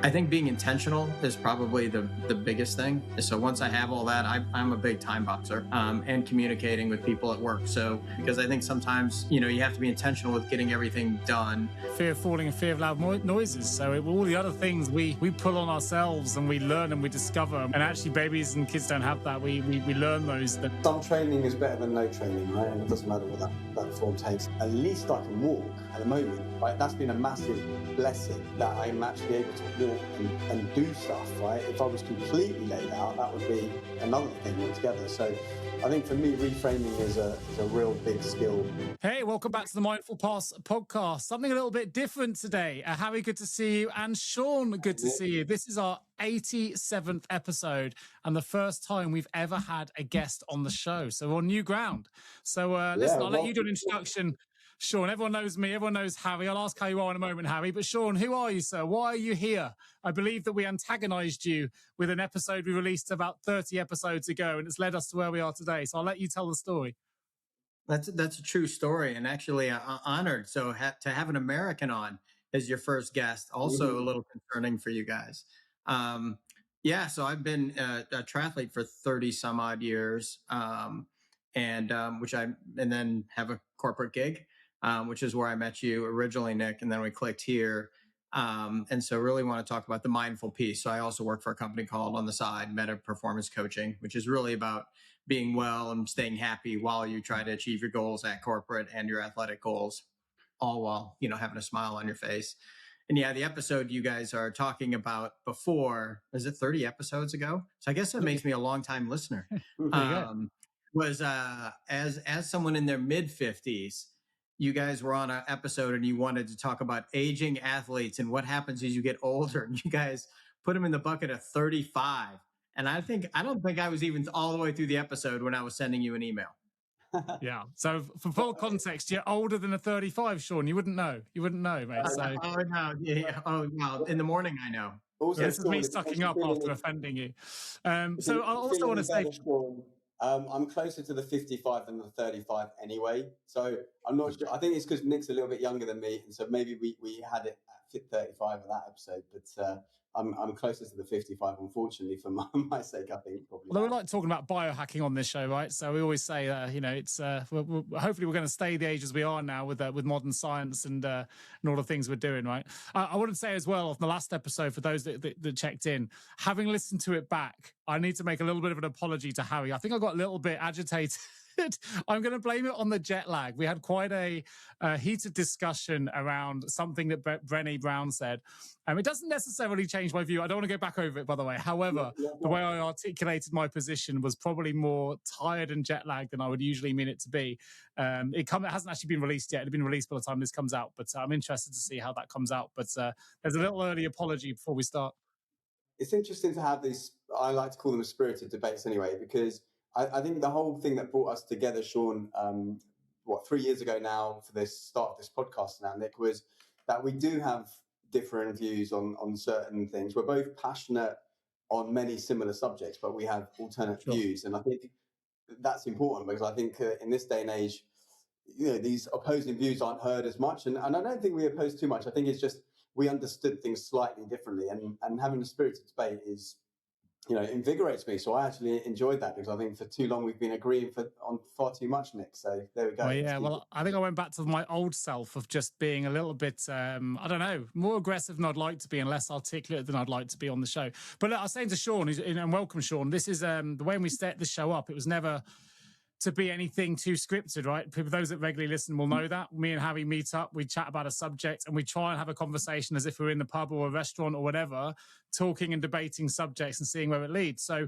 I think being intentional is probably the biggest thing. So once I have all that, I'm a big time boxer, and communicating with people at work. So because I think sometimes, you have to be intentional with getting everything done. Fear of falling and fear of loud noises. So all the other things we pull on ourselves and we learn and we discover. And actually babies and kids don't have that. We learn those. Some training is better than no training, right? And it doesn't matter what that form takes. At least I can walk at the moment, right? That's been a massive blessing that I'm actually able to walk and do stuff, right? If I was completely laid out, that would be another thing altogether. So I think for me, reframing is a real big skill. Hey, welcome back to the Mindful Pass podcast. Something a little bit different today. Harry, good to see you. And Sean, good to see you. This is our 87th episode and the first time we've ever had a guest on the show. So we're on new ground. So listen, I'll let you do an introduction. Sean, everyone knows me. Everyone knows Harry. I'll ask how you are in a moment, Harry. But Sean, who are you, sir? Why are you here? I believe that we antagonized you with an episode we released about 30 episodes ago, and it's led us to where we are today. So I'll let you tell the story. That's a true story, and actually honored. So to have an American on as your first guest, also a little concerning for you guys. So I've been a triathlete for 30 some odd years, and then have a corporate gig, which is where I met you originally, Nick, and then we clicked here. And so really want to talk about the mindful piece. So I also work for a company called On the Side, Meta Performance Coaching, which is really about being well and staying happy while you try to achieve your goals at corporate and your athletic goals, all while, having a smile on your face. And yeah, the episode you guys are talking about before, is it 30 episodes ago? So I guess that makes me a long-time listener. Was as someone in their mid-50s, you guys were on an episode and you wanted to talk about aging athletes and what happens as you get older. And you guys put them in the bucket of 35. And I don't think I was even all the way through the episode when I was sending you an email. Yeah. So for full context, you're older than a 35, Sean. You wouldn't know. You wouldn't know, mate. So... Oh, no. Yeah. Oh, no. In the morning, I know. Also, this is me sucking up after offending you. So I also want to say... I'm closer to the 55 than the 35 anyway. So I'm not sure. I think it's because Nick's a little bit younger than me. And so maybe we had it at 35 of that episode. But I'm closer to the 55, unfortunately, for my sake, I think. Probably. Well, we like talking about biohacking on this show, right? So we always say, it's hopefully we're going to stay the age as we are now with modern science and all the things we're doing, right? I want to say as well, on the last episode, for those that checked in, having listened to it back, I need to make a little bit of an apology to Harry. I think I got a little bit agitated. I'm going to blame it on the jet lag. We had quite a heated discussion around something that Brené Brown said. It doesn't necessarily change my view. I don't want to go back over it, by the way. However, the way I articulated my position was probably more tired and jet lagged than I would usually mean it to be. It hasn't actually been released yet. It'll been released by the time this comes out, but I'm interested to see how that comes out. But there's a little early apology before we start. It's interesting to have these, I like to call them spirited debates anyway, because I think the whole thing that brought us together, Sean, 3 years ago now for this start of this podcast now, Nick, was that we do have different views on certain things. We're both passionate on many similar subjects, but we have alternate views. And I think that's important because I think in this day and age, these opposing views aren't heard as much. And I don't think we oppose too much. I think it's just we understood things slightly differently. And having a spirited debate is, invigorates me. So I actually enjoyed that because I think for too long we've been agreeing on far too much, Nick. So there we go. Well, yeah, I think I went back to my old self of just being a little bit, I don't know, more aggressive than I'd like to be and less articulate than I'd like to be on the show. But look, I was saying to Sean, and welcome, Sean, this is the way we set the show up. It was never to be anything too scripted, right? People, those that regularly listen will know that. Me and Harry meet up, we chat about a subject, and we try and have a conversation as if we're in the pub or a restaurant or whatever, talking and debating subjects and seeing where it leads. So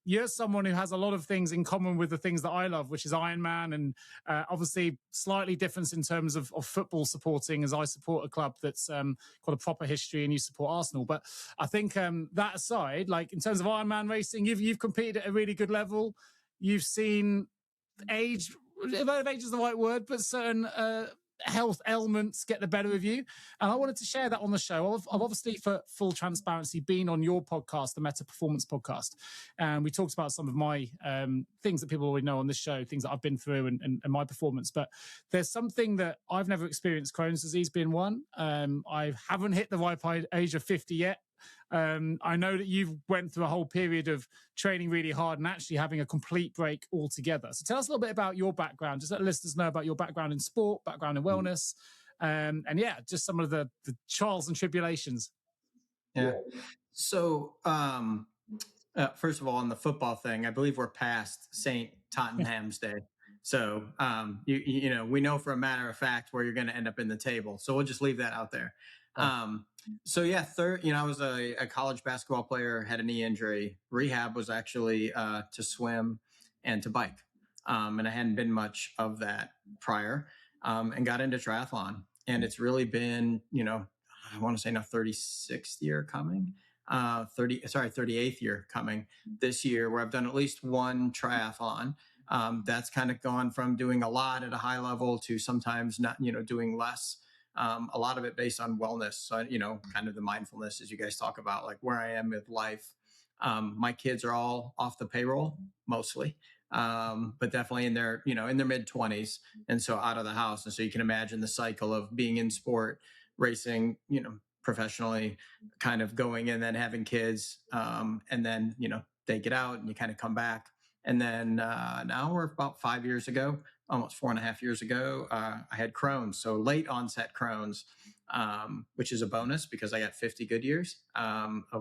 you're someone who has a lot of things in common with the things that I love, which is Ironman, and obviously slightly different in terms of football supporting, as I support a club that's got a proper history and you support Arsenal. But I think that aside, like in terms of Ironman racing, you've competed at a really good level. You've seen age, if age is the right word, but certain health ailments get the better of you. And I wanted to share that on the show. I've obviously, for full transparency, been on your podcast, the Meta Performance podcast. And we talked about some of my things that people already know on this show, things that I've been through and my performance. But there's something that I've never experienced, Crohn's disease being one. I haven't hit the ripe age of 50 yet. I know that you've went through a whole period of training really hard and actually having a complete break altogether. So tell us a little bit about your background. Just let listeners know about your background in sport, background in wellness, and yeah, just some of the trials and tribulations. Yeah. So, first of all, on the football thing, I believe we're past St. Tottenham's Day. So, you know, we know for a matter of fact where you're going to end up in the table. So we'll just leave that out there. So yeah, I was a college basketball player, had a knee injury. Rehab was actually to swim and to bike. And I hadn't been much of that prior, and got into triathlon. And it's really been, you know, I want to say now 36th year coming, 38th year coming this year, where I've done at least one triathlon. That's kind of gone from doing a lot at a high level to sometimes not, you know, doing less. A lot of it based on wellness. So, you know, kind of the mindfulness as you guys talk about, like where I am with life. My kids are all off the payroll mostly, but definitely in their, you know, in their mid-20s, and so out of the house. And so you can imagine the cycle of being in sport, racing, you know, professionally, kind of going and then having kids, and then, you know, they get out and you kind of come back. And then now we're about 5 years ago, almost 4.5 years ago, I had Crohn's. So late onset Crohn's, which is a bonus because I got 50 good years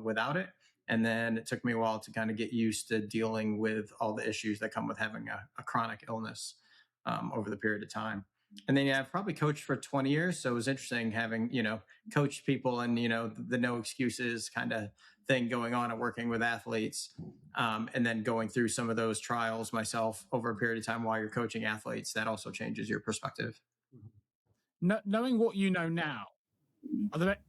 without it. And then it took me a while to kind of get used to dealing with all the issues that come with having a chronic illness over the period of time. And then, yeah, I've probably coached for 20 years. So it was interesting having, you know, coached people and, you know, the no excuses kind of thing going on and working with athletes. And then going through some of those trials myself over a period of time while you're coaching athletes, that also changes your perspective. Knowing what you know now,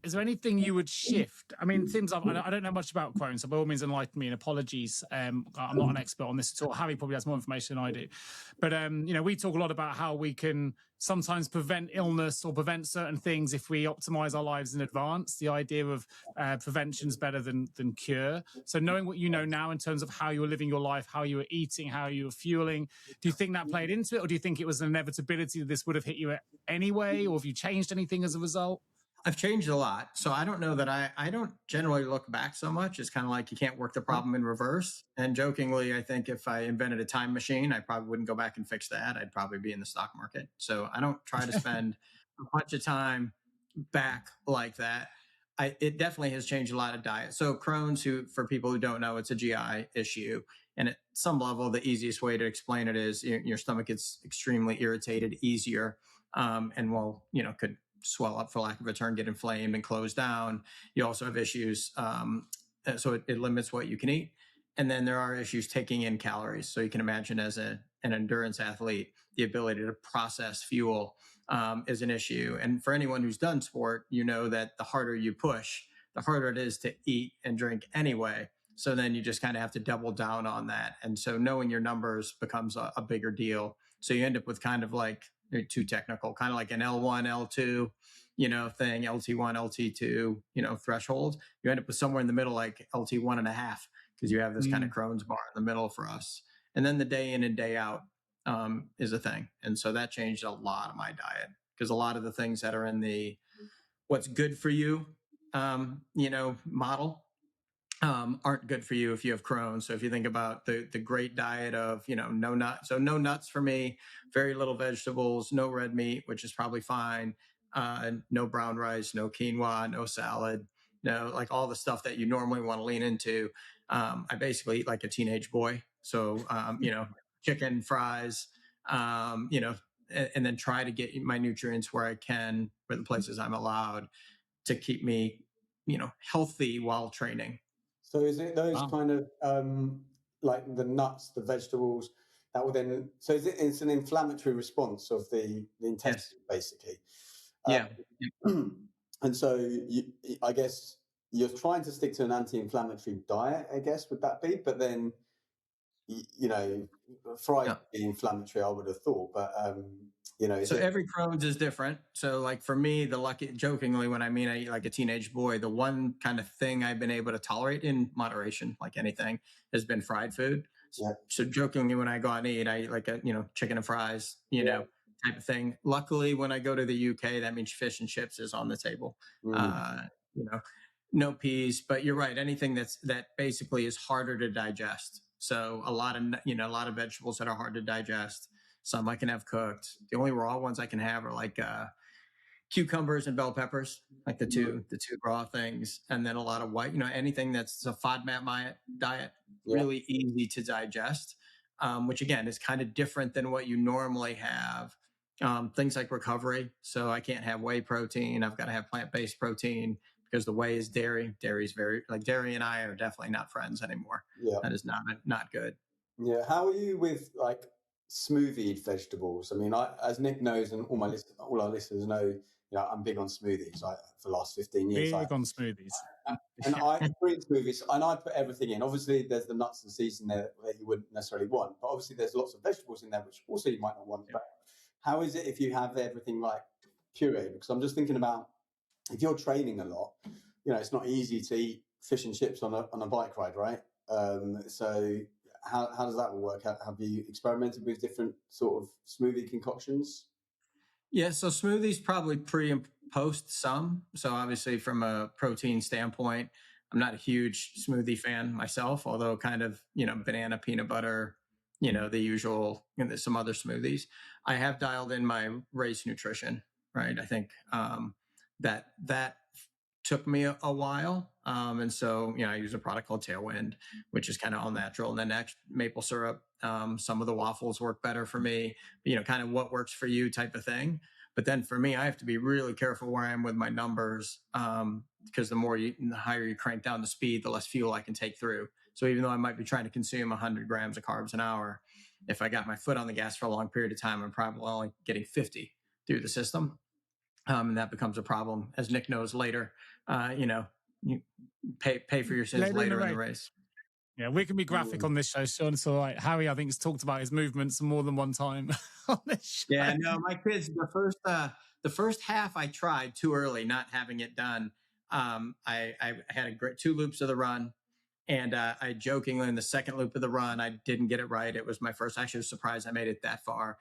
is there anything you would shift? I mean, Tim's, I don't know much about Crohn, so by all means enlighten me, and apologies. I'm not an expert on this at all. Harry probably has more information than I do. But, you know, we talk a lot about how we can sometimes prevent illness or prevent certain things if we optimize our lives in advance. The idea of prevention is better than cure. So knowing what you know now in terms of how you were living your life, how you were eating, how you were fueling, do you think that played into it? Or do you think it was an inevitability that this would have hit you anyway? Or have you changed anything as a result? I've changed a lot. So I don't know that I don't generally look back so much. It's kind of like you can't work the problem in reverse. And jokingly, I think if I invented a time machine, I probably wouldn't go back and fix that. I'd probably be in the stock market. So I don't try to spend a bunch of time back like that. It definitely has changed a lot of diet. So Crohn's, for people who don't know, it's a GI issue. And at some level, the easiest way to explain it is your stomach gets extremely irritated easier, and will, you know, could swell up, for lack of a term, get inflamed and close down. You also have issues. So it limits what you can eat. And then there are issues taking in calories. So you can imagine as an endurance athlete, the ability to process fuel is an issue. And for anyone who's done sport, you know that the harder you push, the harder it is to eat and drink anyway. So then you just kind of have to double down on that. And so knowing your numbers becomes a bigger deal. So you end up with kind of like, too technical, kind of like an L1, L2, you know, thing, LT1, LT2, you know, threshold. You end up with somewhere in the middle, like LT1 and a half, because you have this kind of Crohn's bar in the middle for us. And then the day in and day out is a thing. And so that changed a lot of my diet, because a lot of the things that are in the what's good for you, you know, model aren't good for you if you have Crohn's. So if you think about the great diet of, you know, no nuts, so no nuts for me, very little vegetables, no red meat, which is probably fine, no brown rice, no quinoa, no salad, no, like all the stuff that you normally want to lean into. I basically eat like a teenage boy. So, you know, chicken, fries, you know, and then try to get my nutrients where I can, where the places I'm allowed, to keep me, you know, healthy while training. So is it those kind of like the nuts, the vegetables that will then? So it's an inflammatory response of the intestine, basically. Yeah. And so I guess you're trying to stick to an anti-inflammatory diet, I guess, would that be? But then, you know, fries be inflammatory, I would have thought. But So every Crohn's is different. So like for me, jokingly, when I mean I eat like a teenage boy, the one kind of thing I've been able to tolerate in moderation, like anything, has been fried food. Yeah. So jokingly, when I go out and eat, I eat like a, chicken and fries, type of thing. Luckily, when I go to the UK, that means fish and chips is on the table. You know, no peas, but you're right. Anything that basically is harder to digest. So a lot of vegetables that are hard to digest. Some I can have cooked. The only raw ones I can have are like cucumbers and bell peppers, like the two raw things, and then a lot of white. Anything that's a FODMAP diet, really easy to digest, which again is kind of different than what you normally have. Things like recovery, so I can't have whey protein. I've got to have plant-based protein because the whey is dairy. Dairy's dairy and I are definitely not friends anymore. Yeah, that is not good. Yeah, how are you with like smoothied vegetables? I mean, as Nick knows, and all our listeners know, I'm big on smoothies. For the last 15 years, big on smoothies. And I create smoothies, and I put everything in. Obviously, there's the nuts and seeds in there that you wouldn't necessarily want, but obviously there's lots of vegetables in there which also you might not want. But how is it if you have everything like pureed? Because I'm just thinking about if you're training a lot, it's not easy to eat fish and chips on a bike ride, right? So how does that work? Have you experimented with different sort of smoothie concoctions? Yeah, so smoothies probably pre and post some. So obviously from a protein standpoint, I'm not a huge smoothie fan myself, although kind of, banana, peanut butter, the usual, and there's some other smoothies. I have dialed in my race nutrition, right? I think that took me a while. And so, I use a product called Tailwind, which is kind of all natural. And then maple syrup. Some of the waffles work better for me, kind of what works for you type of thing. But then for me, I have to be really careful where I am with my numbers, because the higher you crank down the speed, the less fuel I can take through. So even though I might be trying to consume 100 grams of carbs an hour, if I got my foot on the gas for a long period of time, I'm probably only getting 50 through the system. And that becomes a problem, as Nick knows later. You pay for your sins later in the race. Yeah, we can be graphic on this show, Sean. It's all right. Harry, I think, has talked about his movements more than one time on this show. Yeah, no, my kids, the first half I tried too early, not having it done. I had 2 loops of the run, and I jokingly in the second loop of the run, I didn't get it right. It was my first. Actually, was surprised I made it that far.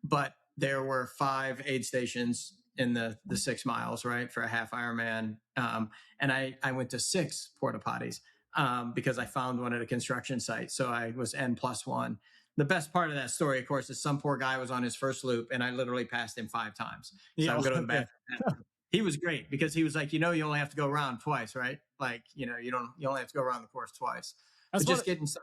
But there were 5 aid stations in the 6 miles, right, for a half Ironman. And I went to 6 porta potties because I found one at a construction site. So I was N+1. The best part of that story, of course, is some poor guy was on his first loop and I literally passed him 5 times. So I'm going to the bathroom. He was great because he was like, you only have to go around twice, right? Like, you only have to go around the course twice. But just getting stuff,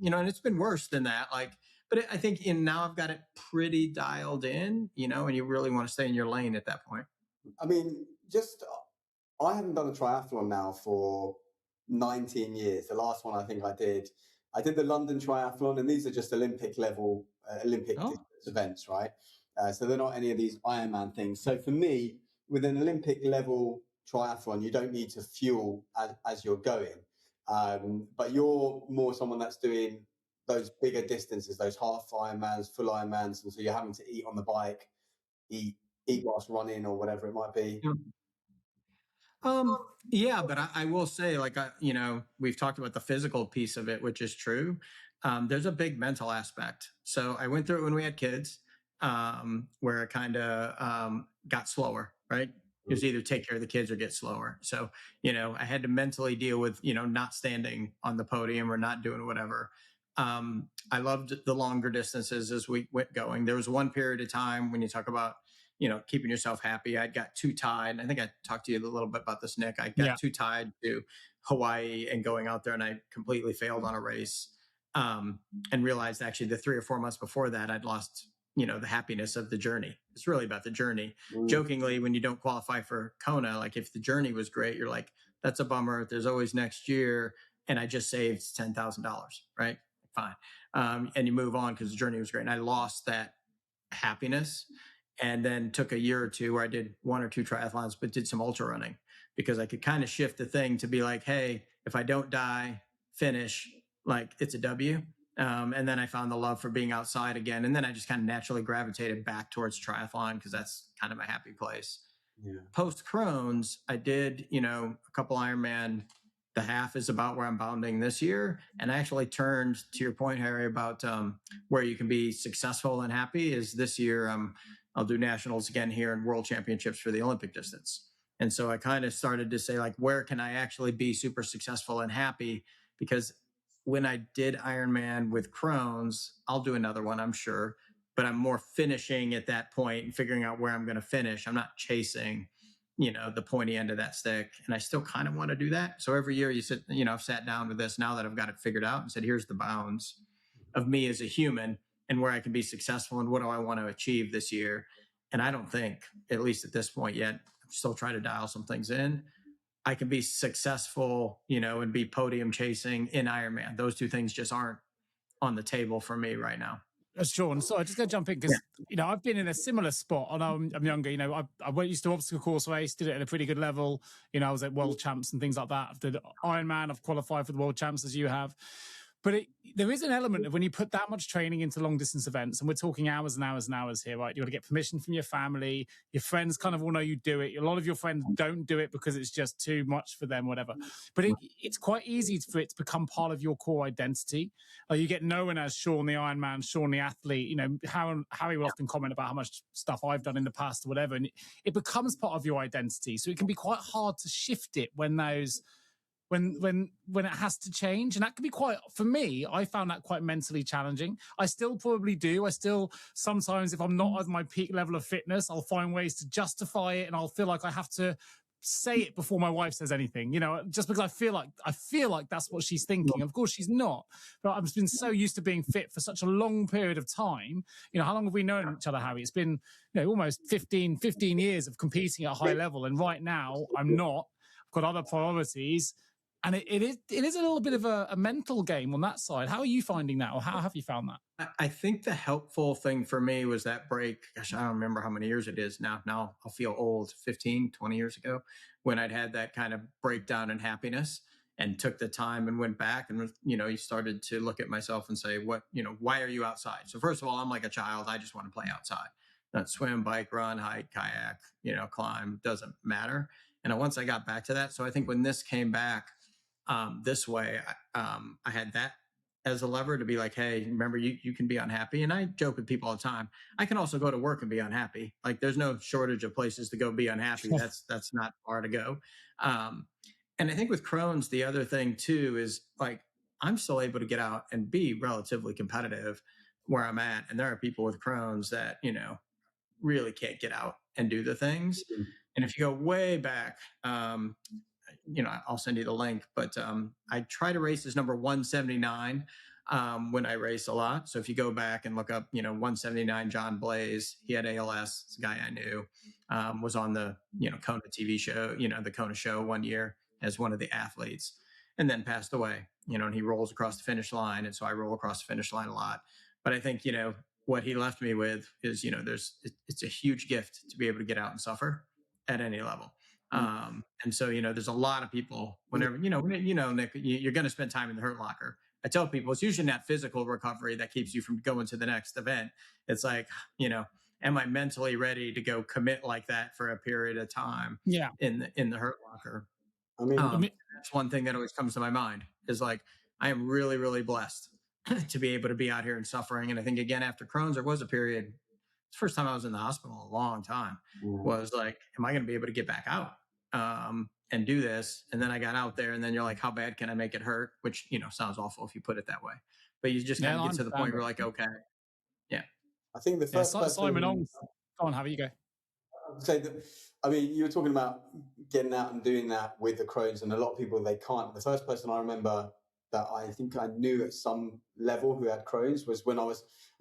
and it's been worse than that. Like, but I think now I've got it pretty dialed in, and you really want to stay in your lane at that point. I mean, I haven't done a triathlon now for 19 years. The last one I think I did the London Triathlon, and these are just Olympic level, distance events, right? So they're not any of these Ironman things. So for me, with an Olympic level triathlon, you don't need to fuel as you're going. But you're more someone that's doing those bigger distances, those half Ironmans, full Ironmans, and so you're having to eat on the bike, eat whilst running, or whatever it might be. Yeah, but I will say, like, we've talked about the physical piece of it, which is true. There's a big mental aspect. So I went through it when we had kids, where it kind of got slower, right? It was either take care of the kids or get slower. So, I had to mentally deal with, not standing on the podium or not doing whatever. I loved the longer distances as we went going. There was one period of time when you talk about, keeping yourself happy. I got too tied. I think I talked to you a little bit about this, Nick. I got too tied to Hawaii and going out there, and I completely failed on a race, and realized actually the 3 or 4 months before that, I'd lost, the happiness of the journey. It's really about the journey. Jokingly, when you don't qualify for Kona, like if the journey was great, you're like, that's a bummer. There's always next year. And I just saved $10,000, right? Fine. And you move on because the journey was great. And I lost that happiness. And then took a year or two where I did 1 or 2 triathlons, but did some ultra running because I could kind of shift the thing to be like, hey, if I don't die, finish, like it's a W. And then I found the love for being outside again. And then I just kind of naturally gravitated back towards triathlon because that's kind of my happy place. Yeah. Post Crohn's, I did, a couple Ironman. The half is about where I'm bounding this year. And I actually turned to your point, Harry, about where you can be successful and happy is this year. I'll do nationals again here and world championships for the Olympic distance. And so I kind of started to say, like, where can I actually be super successful and happy? Because when I did Ironman with Crohn's, I'll do another one, I'm sure, but I'm more finishing at that point and figuring out where I'm going to finish. I'm not chasing, the pointy end of that stick. And I still kind of want to do that. So every year you sit, I've sat down with this now that I've got it figured out and said, here's the bounds of me as a human and where I can be successful and what do I want to achieve this year. And I don't think, at least at this point yet, I'm still trying to dial some things in. I can be successful, and be podium chasing in Ironman. Those two things just aren't on the table for me right now. Sean, so I just going to jump in because, I've been in a similar spot. I know I'm younger, I went used to obstacle course race, did it at a pretty good level. I was at world champs and things like that. I did Ironman, I've qualified for the world champs as you have. But there is an element of when you put that much training into long distance events, and we're talking hours and hours and hours here, right? You got to get permission from your family. Your friends kind of all know you do it. A lot of your friends don't do it because it's just too much for them, whatever. But it's quite easy for it to become part of your core identity. You get known as Sean the Ironman, Sean the athlete. Harry will often comment about how much stuff I've done in the past or whatever, and it becomes part of your identity. So it can be quite hard to shift it when it has to change. And that can be for me, I found that quite mentally challenging. I still probably do. I still, sometimes if I'm not at my peak level of fitness, I'll find ways to justify it. And I'll feel like I have to say it before my wife says anything, just because I feel like that's what she's thinking. Of course she's not, but I've been so used to being fit for such a long period of time. How long have we known each other, Harry? It's been, almost 15 years of competing at a high level. And right now I'm not. I've got other priorities. And it is a little bit of a mental game on that side. How are you finding that, or how have you found that? I think the helpful thing for me was that break. Gosh, I don't remember how many years it is now. Now I'll feel old, 15, 20 years ago, when I'd had that kind of breakdown in happiness and took the time and went back and, you started to look at myself and say, why are you outside? So first of all, I'm like a child. I just want to play outside. Not swim, bike, run, hike, kayak, climb, doesn't matter. And once I got back to that, so I think when this came back, this way, I had that as a lever to be like, hey, remember, you can be unhappy. And I joke with people all the time. I can also go to work and be unhappy. Like, there's no shortage of places to go be unhappy. That's not far to go. And I think with Crohn's, the other thing too is, like, I'm still able to get out and be relatively competitive where I'm at. And there are people with Crohn's that, really can't get out and do the things. Mm-hmm. And if you go way back, I'll send you the link, but I try to race as number 179 when I race a lot. So if you go back and look up, 179 John Blaze, he had ALS. It's a guy I knew, was on the, Kona TV show, the Kona show one year as one of the athletes, and then passed away, and he rolls across the finish line. And so I roll across the finish line a lot. But I think, what he left me with is, it's a huge gift to be able to get out and suffer at any level. And so, there's a lot of people whenever, Nick, you're going to spend time in the hurt locker. I tell people it's usually not physical recovery that keeps you from going to the next event. It's like, am I mentally ready to go commit like that for a period of time? Yeah. In the hurt locker. I mean, that's one thing that always comes to my mind is, like, I am really, really blessed to be able to be out here and suffering. And I think, again, after Crohn's, there was a period, it's the first time I was in the hospital in a long time, was like, am I going to be able to get back out and do this? And then I got out there, and then you're like, how bad can I make it hurt? Which, sounds awful if you put it that way, but you just kind of get to the point where you're like, okay. Yeah. I think the first person... Simon Ong, go on, Harry, you go. Say that, I mean, you were talking about getting out and doing that with the Crohn's, and a lot of people, they can't. The first person I remember that I think I knew at some level who had Crohn's was when I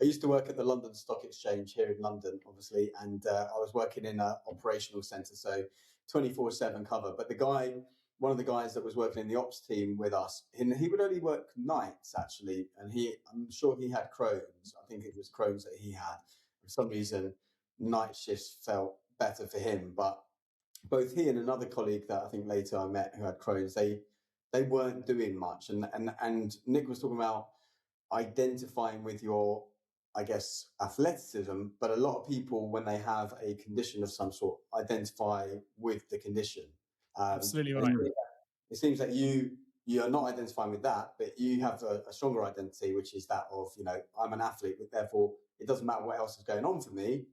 used to work at the London Stock Exchange here in London, obviously, and I was working in an operational centre, so 24/7 cover. But one of the guys that was working in the ops team with us, he would only work nights, actually, and I'm sure he had Crohn's. I think it was Crohn's that he had. For some reason, night shifts felt better for him, but both he and another colleague that I think later I met who had Crohn's, they weren't doing much. And Nick was talking about identifying with your, I guess, athleticism, but a lot of people, when they have a condition of some sort, identify with the condition. Absolutely right. It seems that you are not identifying with that, but you have a stronger identity, which is that of, I'm an athlete, but therefore it doesn't matter what else is going on for me.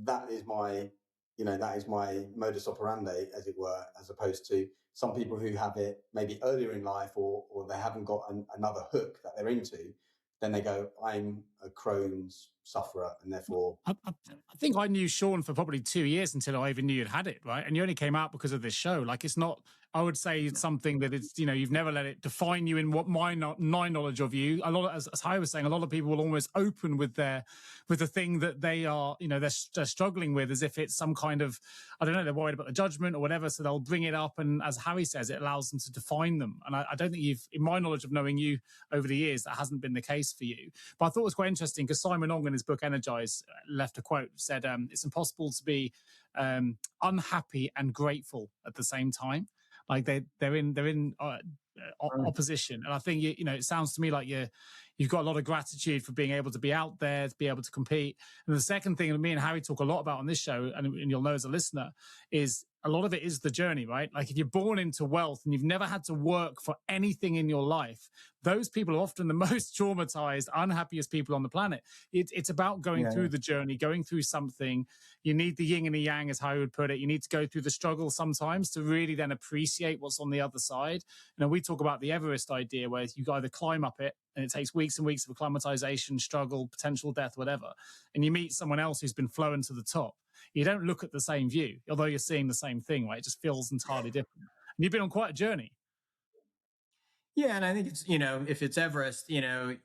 That is my modus operandi, as it were, as opposed to some people who have it maybe earlier in life, or they haven't got another hook that they're into. Then they go, I'm a Crohn's sufferer, and therefore... I think I knew Sean for probably 2 years until I even knew you'd had it, right? And you only came out because of this show. Like, it's not, I would say it's something that it's, you've never let it define you in what my knowledge of you. A lot, as Hari was saying, a lot of people will almost open with the thing that they are, they're struggling with, as if it's some kind of, I don't know, they're worried about the judgment or whatever. So they'll bring it up. And as Hari says, it allows them to define them. And I don't think in my knowledge of knowing you over the years, that hasn't been the case for you. But I thought it was quite interesting because Simon Ong in his book Energize left a quote, said, it's impossible to be unhappy and grateful at the same time. Like they're in opposition. And I think, it sounds to me like you've got a lot of gratitude for being able to be out there, to be able to compete. And the second thing that me and Hari talk a lot about on this show, and you'll know as a listener, is a lot of it is the journey, right? Like, if you're born into wealth and you've never had to work for anything in your life, those people are often the most traumatized, unhappiest people on the planet. It's about going through the journey, going through something. You need the yin and the yang, as Hari would put it. You need to go through the struggle sometimes to really then appreciate what's on the other side. We talk about the Everest idea, where you either climb up it and it takes weeks and weeks of acclimatization, struggle, potential death, whatever, and you meet someone else who's been flown to the top. You don't look at the same view, although you're seeing the same thing, right? It just feels entirely different. And you've been on quite a journey. Yeah, and I think it's, if it's Everest, how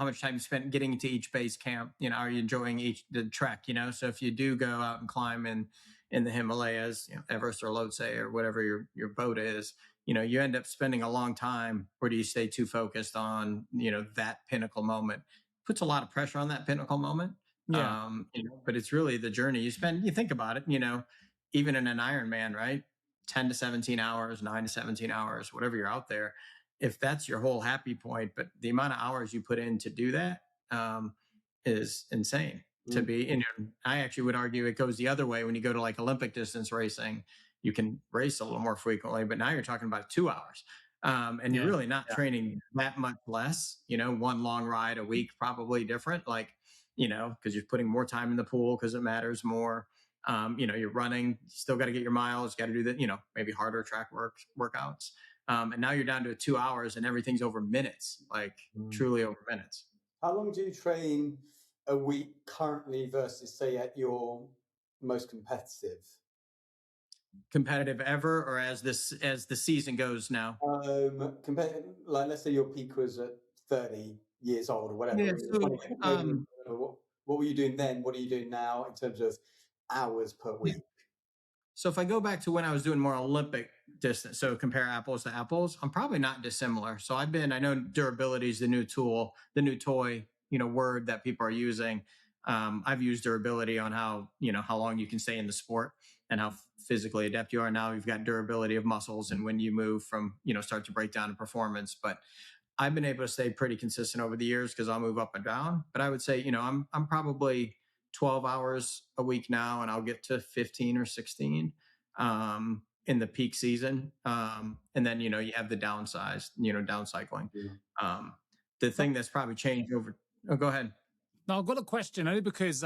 much time you spent getting to each base camp, are you enjoying the trek, so if you do go out and climb in the Himalayas, Everest or Lhotse or whatever your boat is, you end up spending a long time, or do you stay too focused on, that pinnacle moment? Puts a lot of pressure on that pinnacle moment. Yeah. But it's really the journey you spend. You think about it, even in an Ironman, right? 10 to 17 hours, 9 to 17 hours, whatever you're out there. If that's your whole happy point, but the amount of hours you put in to do that is insane to be. I actually would argue it goes the other way when you go to like Olympic distance racing. You can race a little more frequently, but now you're talking about 2 hours. And you're really not training that much less, one long ride a week, probably different, like, because you're putting more time in the pool because it matters more. You're running, you still got to get your miles, got to do the, maybe harder track workouts. And now you're down to 2 hours and everything's over minutes, like truly over minutes. How long do you train a week currently versus, say, at your most competitive ever, or as the season goes now? Like, let's say your peak was at 30 years old or whatever. Yeah, so, what were you doing then? What are you doing now in terms of hours per week? So if I go back to when I was doing more Olympic distance, so compare apples to apples, I'm probably not dissimilar. So I know durability is the new tool, the new toy, word that people are using. I've used durability on how long you can stay in the sport and how physically adept you are. Now you've got durability of muscles and when you move from, start to break down in performance. But I've been able to stay pretty consistent over the years because I'll move up and down. But I would say, I'm probably 12 hours a week now, and I'll get to 15 or 16 in the peak season. And then, you have the downsize, down cycling. The thing that's probably changed go ahead. Now, I've got a question only because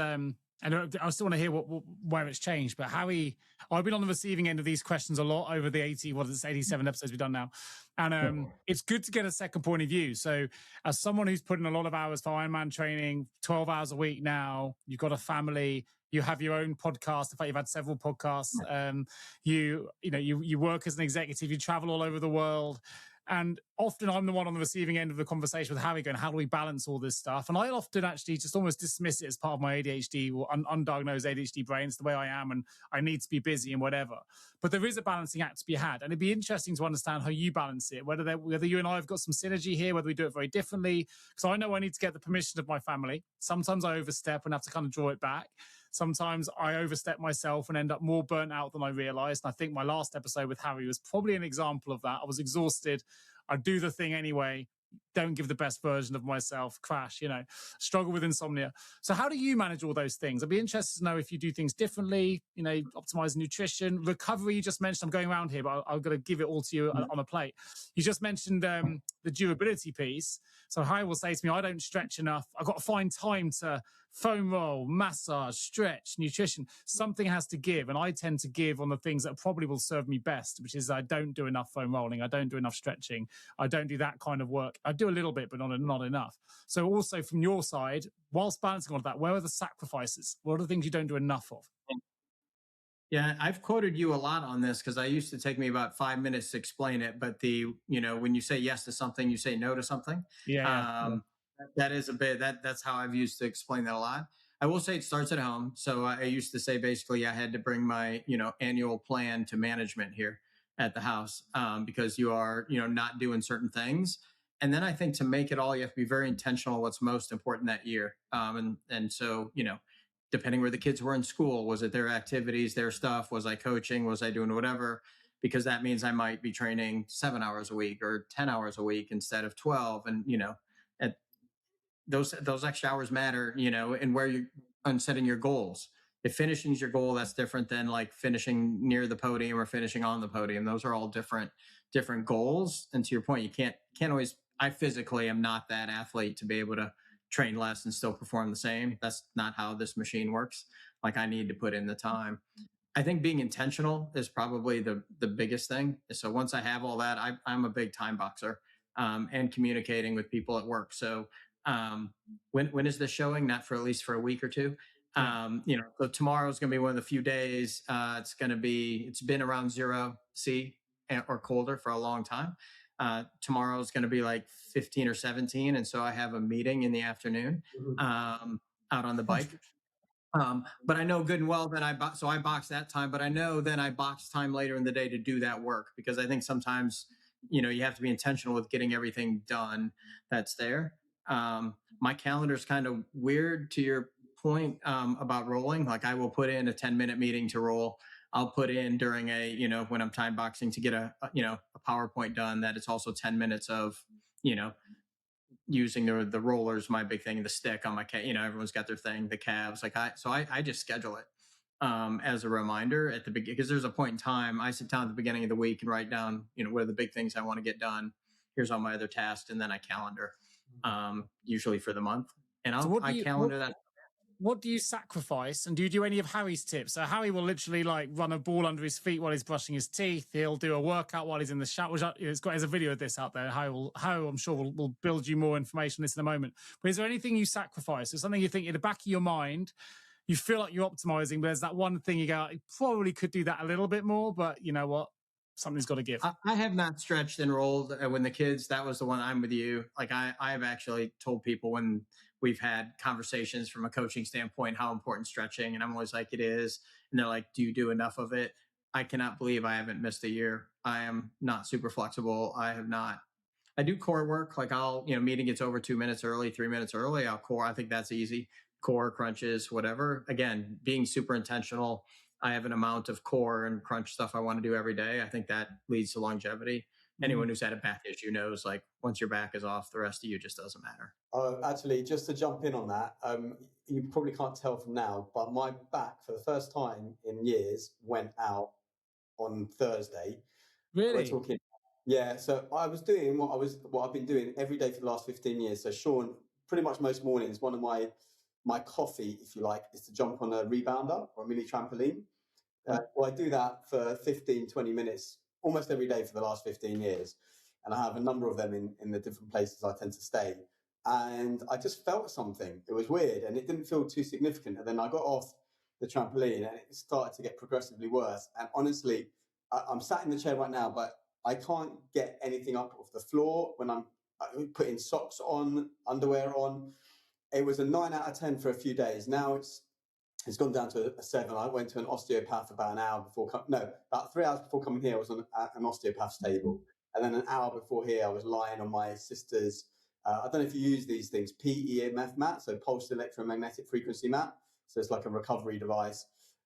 and I still want to hear where it's changed. But Hari, I've been on the receiving end of these questions a lot over the 87 episodes we've done now. And it's good to get a second point of view. So as someone who's put in a lot of hours for Ironman training, 12 hours a week now, you've got a family, you have your own podcast. In fact, you've had several podcasts. You work as an executive, you travel all over the world. And often I'm the one on the receiving end of the conversation with Hari going, how do we balance all this stuff? And I often actually just almost dismiss it as part of my ADHD or undiagnosed ADHD brain. It's the way I am and I need to be busy and whatever. But there is a balancing act to be had. And it'd be interesting to understand how you balance it, whether you and I have got some synergy here, whether we do it very differently. Because I know I need to get the permission of my family. Sometimes I overstep and have to kind of draw it back. Sometimes I overstep myself and end up more burnt out than I realized. And I think my last episode with Hari was probably an example of that. I was exhausted. I'd do the thing anyway. don't give the best version of myself, crash, struggle with insomnia. So how do you manage all those things? I'd be interested to know if you do things differently, optimize nutrition, recovery. You just mentioned, I'm going around here, but I'm going to give it all to you on a plate. You just mentioned the durability piece. So Harry will say to me, I don't stretch enough. I've got to find time to foam roll, massage, stretch, nutrition. Something has to give. And I tend to give on the things that probably will serve me best, which is I don't do enough foam rolling. I don't do enough stretching. I don't do that kind of work. I do a little bit, but not enough. So also from your side, whilst balancing all of that, where are the sacrifices? What are the things you don't do enough of? Yeah, I've quoted you a lot on this because I used to take me about 5 minutes to explain it. But when you say yes to something, you say no to something. Yeah. That is a bit that's how I've used to explain that a lot. I will say it starts at home. So I used to say basically I had to bring my annual plan to management here at the house because you are not doing certain things. And then I think to make it all, you have to be very intentional what's most important that year. And so depending where the kids were in school, was it their activities, their stuff? Was I coaching? Was I doing whatever? Because that means I might be training 7 hours a week or 10 hours a week instead of 12. And, at those extra hours matter, and where you on setting your goals. If finishing is your goal, that's different than like finishing near the podium or finishing on the podium. Those are all different goals. And to your point, you can't always. I physically am not that athlete to be able to train less and still perform the same. That's not how this machine works. Like I need to put in the time. I think being intentional is probably the biggest thing. So once I have all that, I'm a big time boxer and communicating with people at work. So when is this showing? Not for at least for a week or two. So tomorrow is going to be one of the few days. It's been around 0 C or colder for a long time. Tomorrow is going to be like 15 or 17. And so I have a meeting in the afternoon out on the bike. But I know good and well that I box that time, but I know then I box time later in the day to do that work because I think sometimes, you have to be intentional with getting everything done that's there. My calendar is kind of weird to your point about rolling. Like I will put in a 10-minute meeting to roll. I'll put in during when I'm time boxing to get a PowerPoint done that it's also 10 minutes of, using the rollers, my big thing, the stick on my everyone's got their thing, the calves. I just schedule it as a reminder at the beginning because there's a point in time I sit down at the beginning of the week and write down what are the big things I want to get done. Here's all my other tasks, and then I calendar usually for the month, and I calendar that. What do you sacrifice, and do you do any of Harry's tips? So Harry will literally like run a ball under his feet while he's brushing his teeth. He'll do a workout while he's in the shower. There's a video of this out there. Harry, I'm sure, will build you more information on this in a moment. But is there anything you sacrifice? Is something you think in the back of your mind, you feel like you're optimizing, but there's that one thing you go, I probably could do that a little bit more, but you know what? Something's got to give. I have not stretched and rolled when the kids, that was the one. I'm with you. Like I've actually told people when we've had conversations from a coaching standpoint, how important stretching. And I'm always like, it is. And they're like, do you do enough of it? I cannot believe I haven't missed a year. I am not super flexible. I have not. I do core work. Like meeting gets over 2 minutes early, 3 minutes early. I'll core. I think that's easy. Core crunches, whatever. Again, being super intentional. I have an amount of core and crunch stuff I want to do every day. I think that leads to longevity. Anyone who's had a back issue knows like once your back is off, the rest of you just doesn't matter. Actually, just to jump in on that, you probably can't tell from now, but my back for the first time in years went out on Thursday. Really? We're talking. Yeah, so I was doing what I've been doing every day for the last 15 years. So Sean, pretty much most mornings, one of my coffee, if you like, is to jump on a rebounder or a mini trampoline. Well, I do that for 15, 20 minutes almost every day for the last 15 years. And I have a number of them in the different places I tend to stay. And I just felt something. It was weird and it didn't feel too significant. And then I got off the trampoline and it started to get progressively worse. And honestly, I'm sat in the chair right now, but I can't get anything up off the floor when I'm putting socks on, underwear on. It was a 9 out of 10 for a few days. Now it's gone down to a 7. I went to an osteopath about about 3 hours before coming here. I was on an osteopath's table. And then an hour before here, I was lying on my sister's, I don't know if you use these things, PEMF mat, so pulsed electromagnetic frequency mat. So it's like a recovery device.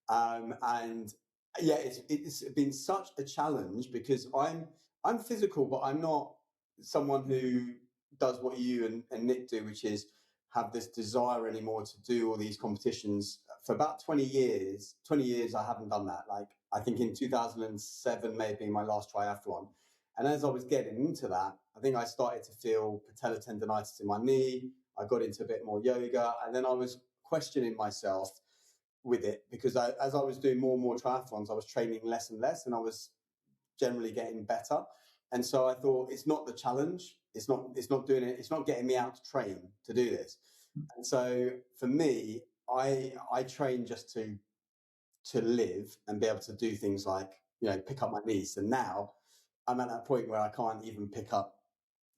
And yeah, it's been such a challenge because I'm physical, but I'm not someone who does what you and Nick do, which is have this desire anymore to do all these competitions. For about 20 years, I haven't done that. Like, I think in 2007 may have been my last triathlon. And as I was getting into that, I think I started to feel patella tendonitis in my knee. I got into a bit more yoga, and then I was questioning myself with it, because as I was doing more and more triathlons, I was training less and less, and I was generally getting better. And so I thought, it's not the challenge. It's not doing it. It's not getting me out to train to do this. And so for me, I train just to live and be able to do things like, pick up my niece. And now I'm at that point where I can't even pick up,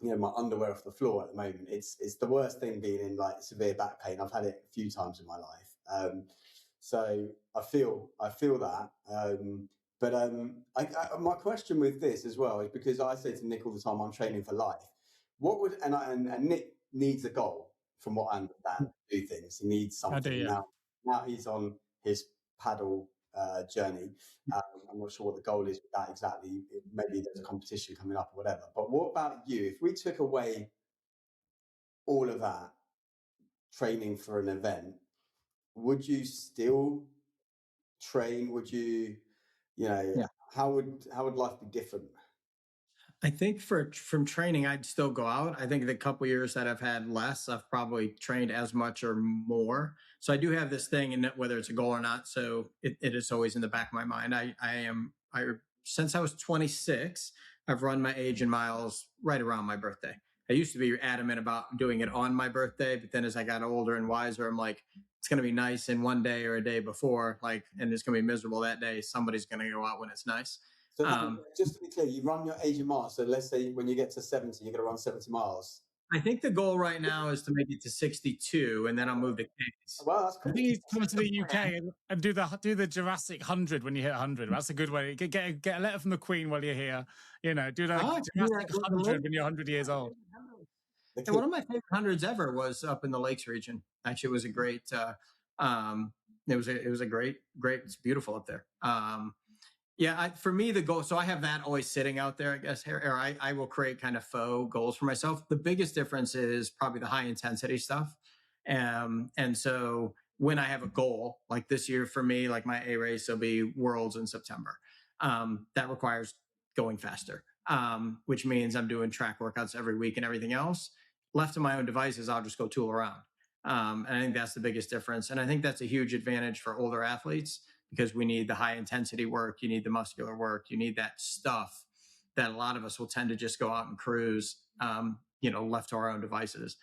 my underwear off the floor at the moment. It's the worst thing, being in like severe back pain. I've had it a few times in my life. So I feel that. But my question with this as well is, because I say to Nick all the time, I'm training for life. What would, and Nick needs a goal, from what I understand, to do things. He needs something. I do, yeah. Now he's on his paddle journey. I'm not sure what the goal is with that exactly. Maybe there's a competition coming up or whatever. But what about you? If we took away all of that training for an event, would you still train? Would you, how would life be different? I think from training, I'd still go out. I think the couple years that I've had less, I've probably trained as much or more. So I do have this thing, and whether it's a goal or not, so it is always in the back of my mind. Since I was 26, I've run my age in miles right around my birthday. I used to be adamant about doing it on my birthday, but then as I got older and wiser, I'm like, it's going to be nice in one day or a day before, and it's going to be miserable that day. Somebody's going to go out when it's nice. So just to be clear, you run your age in miles. So let's say when you get to 70, you're going to run 70 miles. I think the goal right now is to make it to 62, and then I'll move to K's. Well, that's cool. I think you come to the UK and do the Jurassic 100 when you hit 100. That's a good way. Get a letter from the Queen while you're here. Do the Jurassic 100 when you're 100 years old. And one of my favorite hundreds ever was up in the Lakes region. Actually, it was a great. It was a great. It's beautiful up there. For me, the goal, so I have that always sitting out there, I guess, or I will create kind of faux goals for myself. The biggest difference is probably the high intensity stuff. And so when I have a goal, like this year for me, like my A race will be Worlds in September. That requires going faster, which means I'm doing track workouts every week and everything else. Left to my own devices, I'll just go tool around. And I think that's the biggest difference. And I think that's a huge advantage for older athletes, because we need the high intensity work. You need the muscular work. You need that stuff that a lot of us will tend to just go out and cruise, left to our own devices,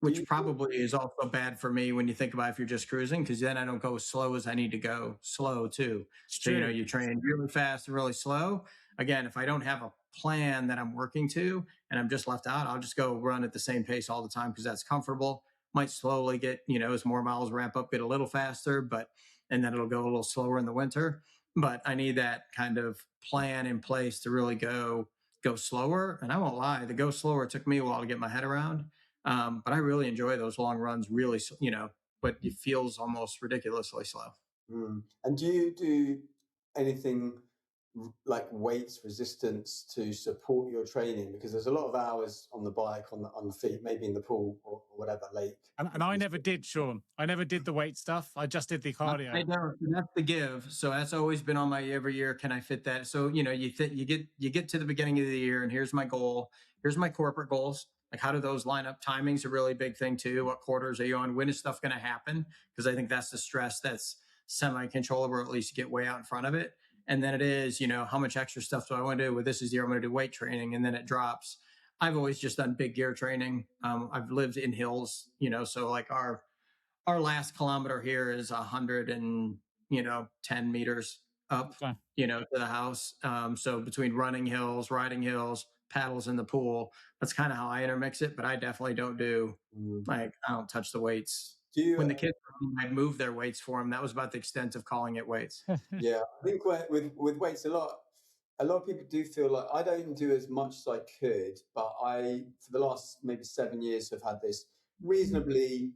which probably is also bad for me when you think about if you're just cruising, because then I don't go as slow as I need to go slow too. So, you train really fast and really slow. Again, if I don't have a plan that I'm working to and I'm just left out, I'll just go run at the same pace all the time because that's comfortable. Might slowly get, as more miles ramp up, get a little faster, and then it'll go a little slower in the winter. But I need that kind of plan in place to really go slower. And I won't lie, the go slower took me a while to get my head around. But I really enjoy those long runs, really, but it feels almost ridiculously slow. And do you do anything like weights, resistance to support your training? Because there's a lot of hours on the bike, on the feet, maybe in the pool or whatever lake. And I never did, Sean. I never did the weight stuff. I just did the cardio. I don't. That's the give. So that's always been on my every year. Can I fit that? So you get to the beginning of the year, and here's my goal. Here's my corporate goals. Like, how do those line up? Timing's a really big thing too. What quarters are you on? When is stuff going to happen? Because I think that's the stress that's semi-controllable, or at least get way out in front of it. And then it is, how much extra stuff do I want to do? Well, this is the year I'm going to do weight training, and then it drops. I've always just done big gear training. I've lived in hills, so like our last kilometer here is 110 meters up, okay, to the house. So between running hills, riding hills, paddles in the pool, that's kind of how I intermix it. But I definitely don't do I don't touch the weights. When the kids were home, I'd move their weights for them. That was about the extent of calling it weights. Yeah, I think with weights, a lot of people do feel like I don't do as much as I could, but I, for the last maybe 7 years, have had this reasonably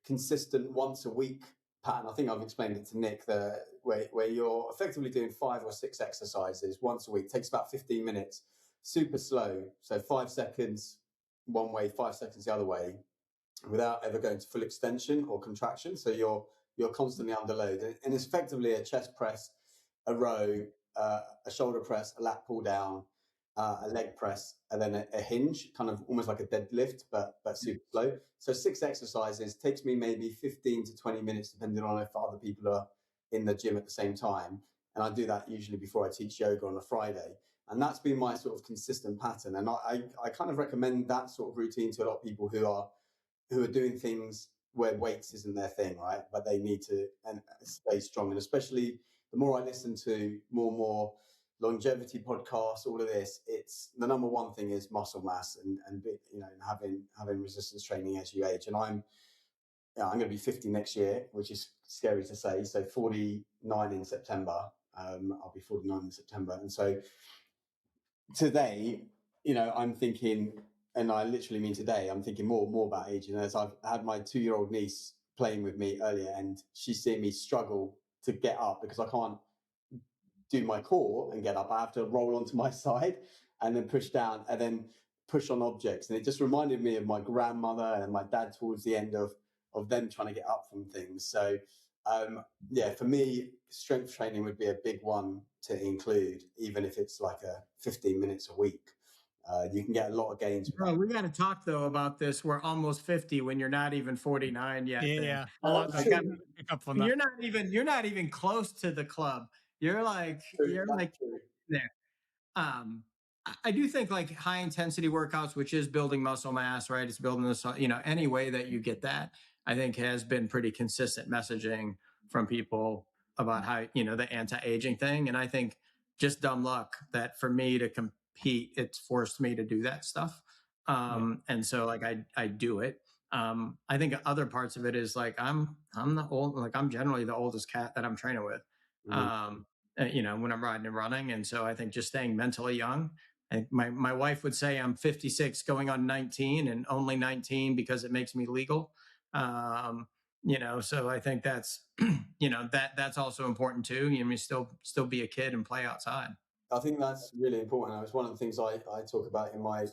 consistent once a week pattern. I think I've explained it to Nick, where you're effectively doing 5 or 6 exercises once a week. It takes about 15 minutes. super slow. So 5 seconds one way, 5 seconds the other way, without ever going to full extension or contraction. So you're constantly under load, and it's effectively a chest press, a row, a shoulder press, a lat pull down, a leg press, and then a hinge, kind of almost like a deadlift, but super slow. So 6 exercises, takes me maybe 15 to 20 minutes, depending on if other people are in the gym at the same time. And I do that usually before I teach yoga on a Friday. And that's been my sort of consistent pattern. And I kind of recommend that sort of routine to a lot of people who are doing things where weights isn't their thing, right? But they need to and stay strong. And especially the more I listen to more longevity podcasts, all of this, it's the number one thing is muscle mass and having resistance training as you age. And I'm going to be 50 next year, which is scary to say. So 49 in September. I'll be 49 in September. And so today, I'm thinking, and I literally mean today, I'm thinking more about aging. As I've had my 2-year-old niece playing with me earlier, and she's seeing me struggle to get up because I can't do my core and get up. I have to roll onto my side and then push down and then push on objects. And it just reminded me of my grandmother and my dad towards the end of them trying to get up from things. So for me, strength training would be a big one to include, even if it's like 15 minutes a week. You can get a lot of gains. Bro, we got to talk though about this. We're almost 50 when you're not even 49 yet. Yeah, I like Like, that. Pick up on that. You're not even close to the club. You're like there. I do think like high intensity workouts, which is building muscle mass, right? It's building this, any way that you get that, I think has been pretty consistent messaging from people about how, the anti-aging thing. And I think just dumb luck that for me to compete, it's forced me to do that stuff. And so like, I do it. I think other parts of it is like, I'm generally the oldest cat that I'm training with. When I'm riding and running. And so I think just staying mentally young. And my wife would say I'm 56 going on 19 and only 19 because it makes me legal. So I think that's, that's also important too. Still be a kid and play outside. I think that's really important. It's one of the things I talk about in my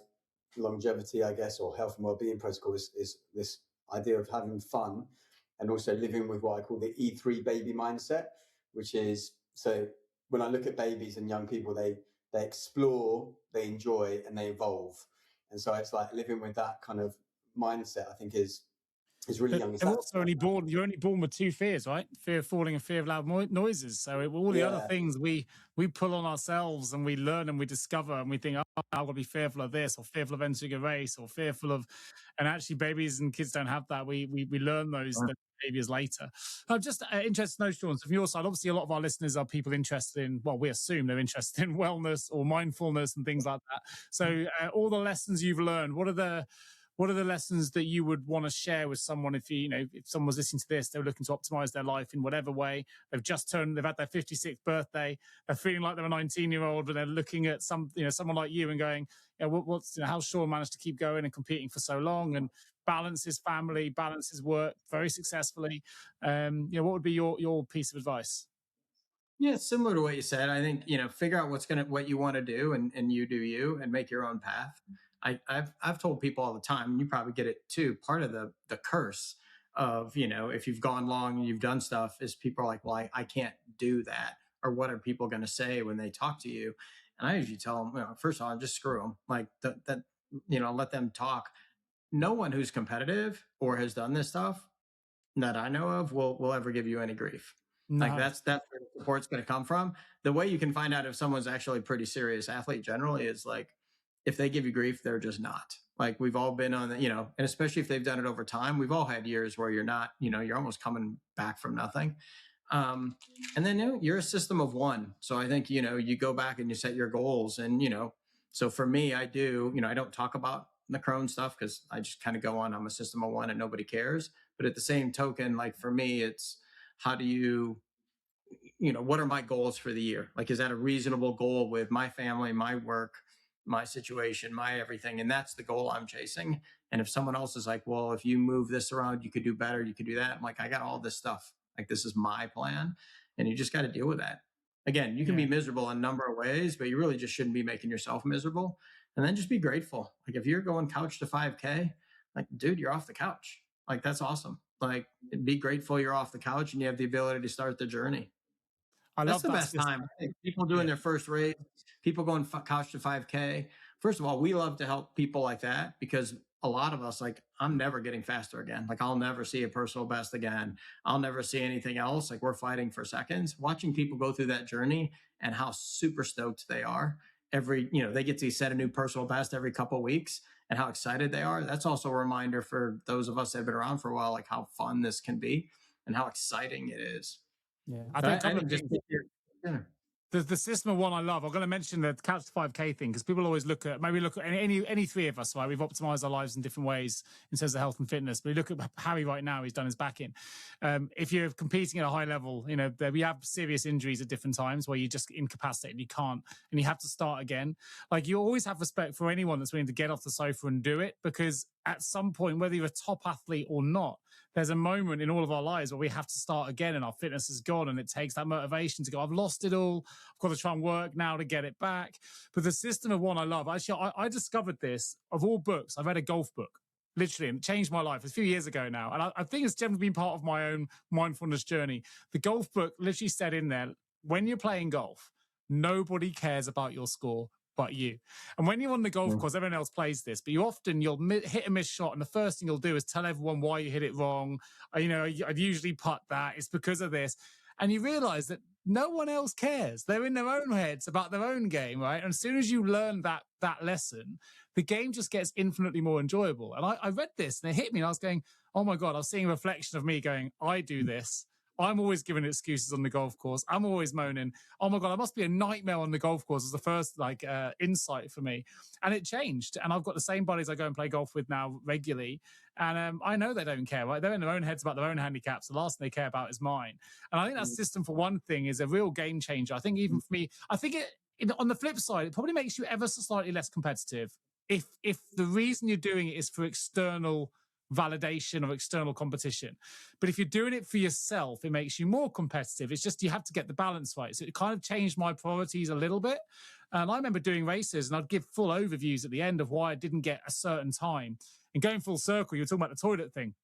longevity, I guess, or health and wellbeing protocol is this idea of having fun and also living with what I call the E3 baby mindset, which is, so when I look at babies and young people, they explore, they enjoy, and they evolve. And so it's like living with that kind of mindset, I think is really young. You're also only born with 2 fears, right? Fear of falling and fear of loud noises. So all the other things we pull on ourselves and we learn and we discover and we think, oh, I've got to be fearful of this or fearful of entering a race or fearful of, and actually babies and kids don't have that. We learn those behaviors later. I'm just interested to know, Sean, so from your side, obviously a lot of our listeners are people interested in, well, we assume they're interested in wellness or mindfulness and things like that. So all the lessons you've learned, what are the lessons that you would want to share with someone if if someone was listening to this, they were looking to optimize their life in whatever way? They've had their 56th birthday, they're feeling like they're a 19-year-old, but they're looking at someone like you and going, how's Sean managed to keep going and competing for so long and balance his family, balance his work very successfully? What would be your piece of advice? Yeah, similar to what you said. I think, figure out what you want to do and you do you and make your own path. I've told people all the time, and you probably get it too. Part of the curse of, if you've gone long and you've done stuff is people are like, well, I can't do that. Or what are people going to say when they talk to you? And I usually tell them, first of all, just screw them. Like let them talk. No one who's competitive or has done this stuff that I know of will ever give you any grief. No. Like that's where the support's going to come from. The way you can find out if someone's actually a pretty serious athlete generally is like, if they give you grief, they're just not. Like we've all been on the, and especially if they've done it over time, we've all had years where you're not, you're almost coming back from nothing. And then you're a system of one. So I think, you go back and you set your goals and, so for me, I do, I don't talk about the Crohn stuff because I just kind of go on, I'm a system of one and nobody cares. But at the same token, like for me, it's how do you, what are my goals for the year? Like, is that a reasonable goal with my family, my work, my situation, my everything? And that's the goal I'm chasing. And if someone else is like, well, if you move this around, you could do better, you could do that. I'm like, I got all this stuff. Like, this is my plan. And you just got to deal with that. Again, you can be miserable in a number of ways, but you really just shouldn't be making yourself miserable. And then just be grateful. Like if you're going couch to 5K, like, dude, you're off the couch. Like, that's awesome. Like, be grateful you're off the couch and you have the ability to start the journey. I That's love the that best system. time. I think people doing their first race, people going couch to 5K. First of all, we love to help people like that because a lot of us, like, I'm never getting faster again. Like, I'll never see a personal best again. I'll never see anything else. Like, we're fighting for seconds. Watching people go through that journey and how super stoked they are. They get to set a new personal best every couple of weeks and how excited they are. That's also a reminder for those of us that have been around for a while, like how fun this can be and how exciting it is. Yeah, I think a couple of just things. The system of one I love. I'm going to mention the couch to 5K thing because people always look at any three of us, right? We've optimized our lives in different ways in terms of health and fitness. But we look at Hari right now; he's done his back in. If you're competing at a high level, we have serious injuries at different times where you're just incapacitated, you can't, and you have to start again. Like you always have respect for anyone that's willing to get off the sofa and do it because at some point, whether you're a top athlete or not, there's a moment in all of our lives where we have to start again and our fitness is gone and it takes that motivation to go, I've lost it all. I've got to try and work now to get it back. But the system of one I love, actually, I discovered this of all books. I read a golf book, literally, and it changed my life. It's a few years ago now. And I think it's generally been part of my own mindfulness journey. The golf book literally said in there, when you're playing golf, nobody cares about your score but you. And when you're on the golf course, everyone else plays this, but you'll hit a missed shot, and the first thing you'll do is tell everyone why you hit it wrong. I'd usually putt that. It's because of this. And you realize that no one else cares. They're in their own heads about their own game, right? And as soon as you learn that lesson, the game just gets infinitely more enjoyable. And I read this and it hit me and I was going, oh my God, I was seeing a reflection of me going, I do this. I'm always giving excuses on the golf course. I'm always moaning. Oh my God, I must be a nightmare on the golf course. Was the first insight for me, and it changed. And I've got the same buddies I go and play golf with now regularly, and I know they don't care. Right? They're in their own heads about their own handicaps. The last thing they care about is mine. And I think that system, for one thing, is a real game changer. I think even for me, I think on the flip side, it probably makes you ever so slightly less competitive if the reason you're doing it is for external validation or external competition. But if you're doing it for yourself, it makes you more competitive. It's just you have to get the balance right. So it kind of changed my priorities a little bit. And I remember doing races and I'd give full overviews at the end of why I didn't get a certain time. And going full circle, you were talking about the toilet thing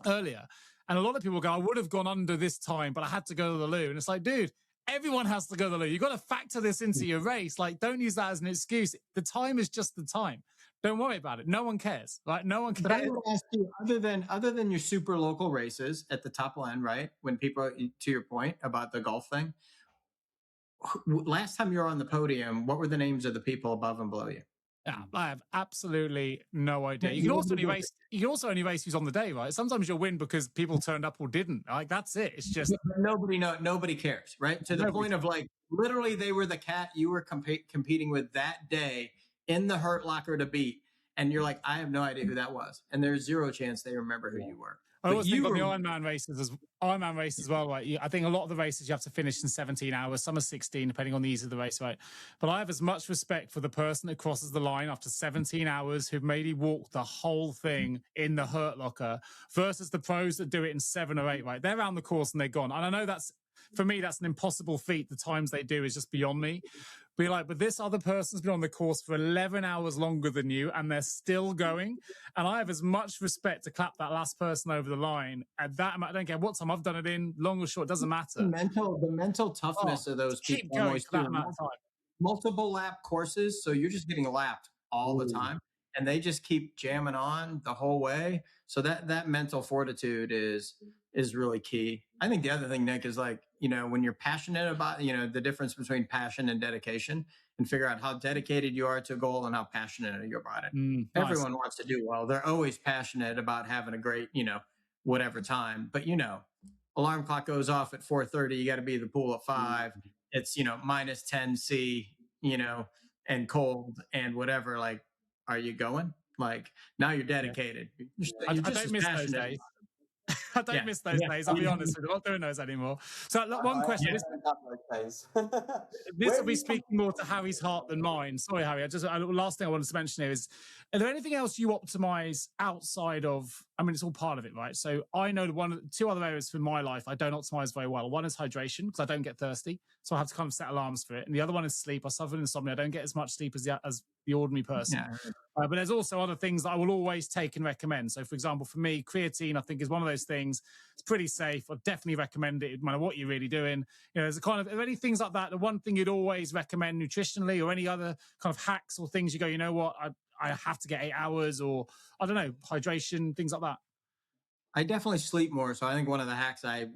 earlier. And a lot of people go, I would have gone under this time, but I had to go to the loo. And it's like, dude, everyone has to go to the loo. You've got to factor this into your race. Like, don't use that as an excuse. The time is just the time. Don't worry about it. No one cares, right? No one cares. But I would ask you, other than your super local races at the top end, right? When people, to your point about the golf thing, last time you were on the podium, what were the names of the people above and below you? Yeah, I have absolutely no idea. You can also only race who's on the day, right? Sometimes you'll win because people turned up or didn't. Like that's it. It's just nobody cares, right? To the point of like literally they were the cat you were competing with that day in the Hurt Locker to beat, and you're like, I have no idea who that was, and there's zero chance they remember who you were. I always think on the Ironman races as well, right? I think a lot of the races you have to finish in 17 hours. Some are 16, depending on the ease of the race, right? But I have as much respect for the person that crosses the line after 17 hours who maybe walked the whole thing in the Hurt Locker versus the pros that do it in 7 or 8, right? They're around the course and they're gone. And I know for me, that's an impossible feat. The times they do is just beyond me. But this other person's been on the course for 11 hours longer than you, and they're still going. And I have as much respect to clap that last person over the line. At that, I don't care what time I've done it in, long or short, doesn't matter. The mental toughness of those people. Keep going for that amount of time. Multiple lap courses, so you're just getting lapped all the time, and they just keep jamming on the whole way. So that mental fortitude is really key. I think the other thing, Nick, is like, when you're passionate about, the difference between passion and dedication, and figure out how dedicated you are to a goal and how passionate you are about it. Nice. Everyone wants to do well. They're always passionate about having a great, whatever time. But, alarm clock goes off at 4:30. You got to be at the pool at 5. It's, minus 10 C, and cold and whatever. Like, are you going? Like, now you're dedicated. I don't miss those days. I don't miss those days. I'll be honest with you. I'm not doing those anymore. So one question. This will be speaking more to Hari's heart than mine. Sorry, Hari. Last thing I wanted to mention here is, are there anything else you optimize outside of I mean, it's all part of it, right? So I know two other areas for my life I don't optimize very well. One is hydration because I don't get thirsty, so I have to kind of set alarms for it. And the other one is sleep. I suffer from insomnia. I don't get as much sleep as the ordinary person. Yeah. But there's also other things that I will always take and recommend. So, for example, for me, creatine I think is one of those things. It's pretty safe. I definitely recommend it, no matter what you're really doing. You know, there's a kind of any things like that. The one thing you'd always recommend nutritionally, or any other kind of hacks or things you go, you know what, I have to get 8 hours, or I don't know, hydration, things like that. I definitely sleep more. So I think one of the hacks I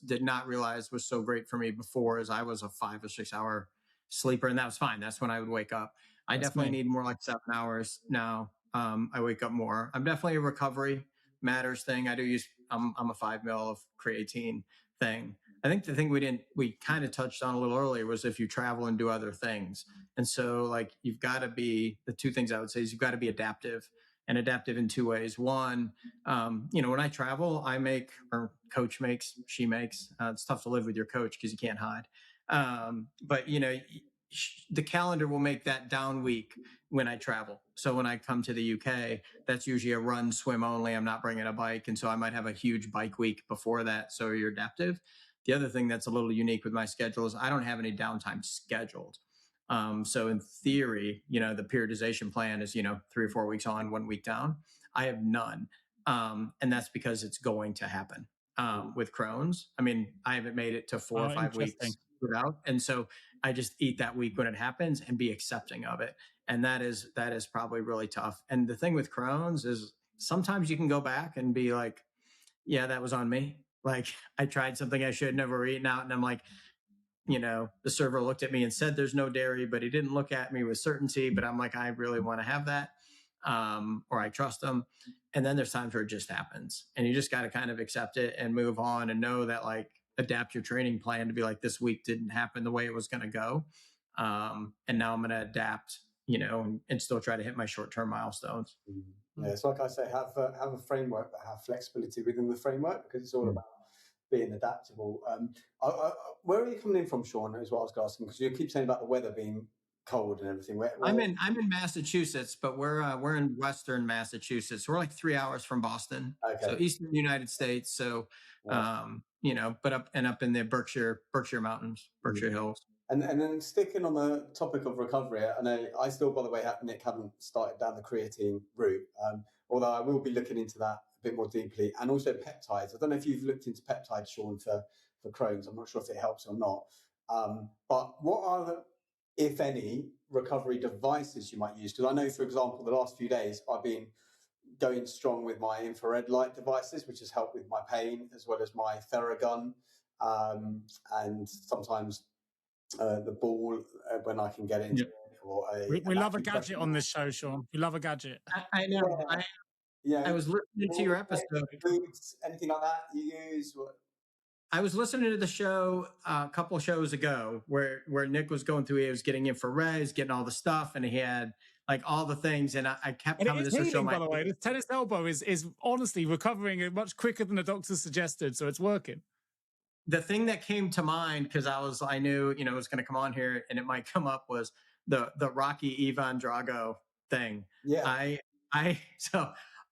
did not realize was so great for me before is I was a 5 or 6 hour sleeper, and that was fine. That's when I would wake up. I That's definitely me. need more like 7 hours now. I wake up more. I'm definitely a recovery matters thing. I do use I'm a 5 ml of creatine thing. I think the thing we kind of touched on a little earlier was if you travel and do other things. And so like you've got to be the two things I would say is you've got to be adaptive, and adaptive in two ways. One, when I travel, I make, or coach makes, she makes. It's tough to live with your coach because you can't hide. But the calendar will make that down week when I travel. So when I come to the UK, that's usually a run, swim only. I'm not bringing a bike, and so I might have a huge bike week before that. So you're adaptive. The other thing that's a little unique with my schedule is I don't have any downtime scheduled. So in theory, the periodization plan is, 3 or 4 weeks on, 1 week down. I have none. And that's because it's going to happen with Crohn's. I mean, I haven't made it to 4 or 5 weeks without. And so I just eat that week when it happens and be accepting of it. And that is probably really tough. And the thing with Crohn's is sometimes you can go back and be like, yeah, that was on me. Like I tried something I should never eaten out. And I'm like, the server looked at me and said there's no dairy, but he didn't look at me with certainty. But I'm like, I really want to have that, or I trust him. And then there's times where it just happens, and you just got to kind of accept it and move on, and know that like adapt your training plan to be like, this week didn't happen the way it was going to go, and now I'm going to adapt, and still try to hit my short-term milestones. Yeah, it's like I say, have a framework, but have flexibility within the framework, because it's all about being adaptable. Where are you coming in from, Sean? Is what I was asking, because you keep saying about the weather being cold and everything. Where I'm in Massachusetts, but we're in Western Massachusetts. We're like 3 hours from Boston, so Eastern United States. So, but up in the Berkshire Mountains, Berkshire Hills. And then sticking on the topic of recovery, I know I still, by the way, Nick, haven't started down the creatine route, although I will be looking into that a bit more deeply. And also peptides. I don't know if you've looked into peptides, Sean, for Crohn's. I'm not sure if it helps or not. But what are the, if any, recovery devices you might use? Because I know, for example, the last few days I've been going strong with my infrared light devices, which has helped with my pain, as well as my Theragun, and sometimes the ball when I can get into it. Or we love a gadget on this show, Sean. We love a gadget. I know. I was listening to your episode. Anything like that you use? I was listening to the show a couple of shows ago where Nick was going through. He was getting infrared, getting all the stuff, and he had like all the things. And I kept coming to show by the way, the tennis elbow is honestly recovering much quicker than the doctor suggested, so it's working. The thing that came to mind, because I knew it was going to come on here and it might come up, was the Rocky Ivan Drago thing. Yeah. So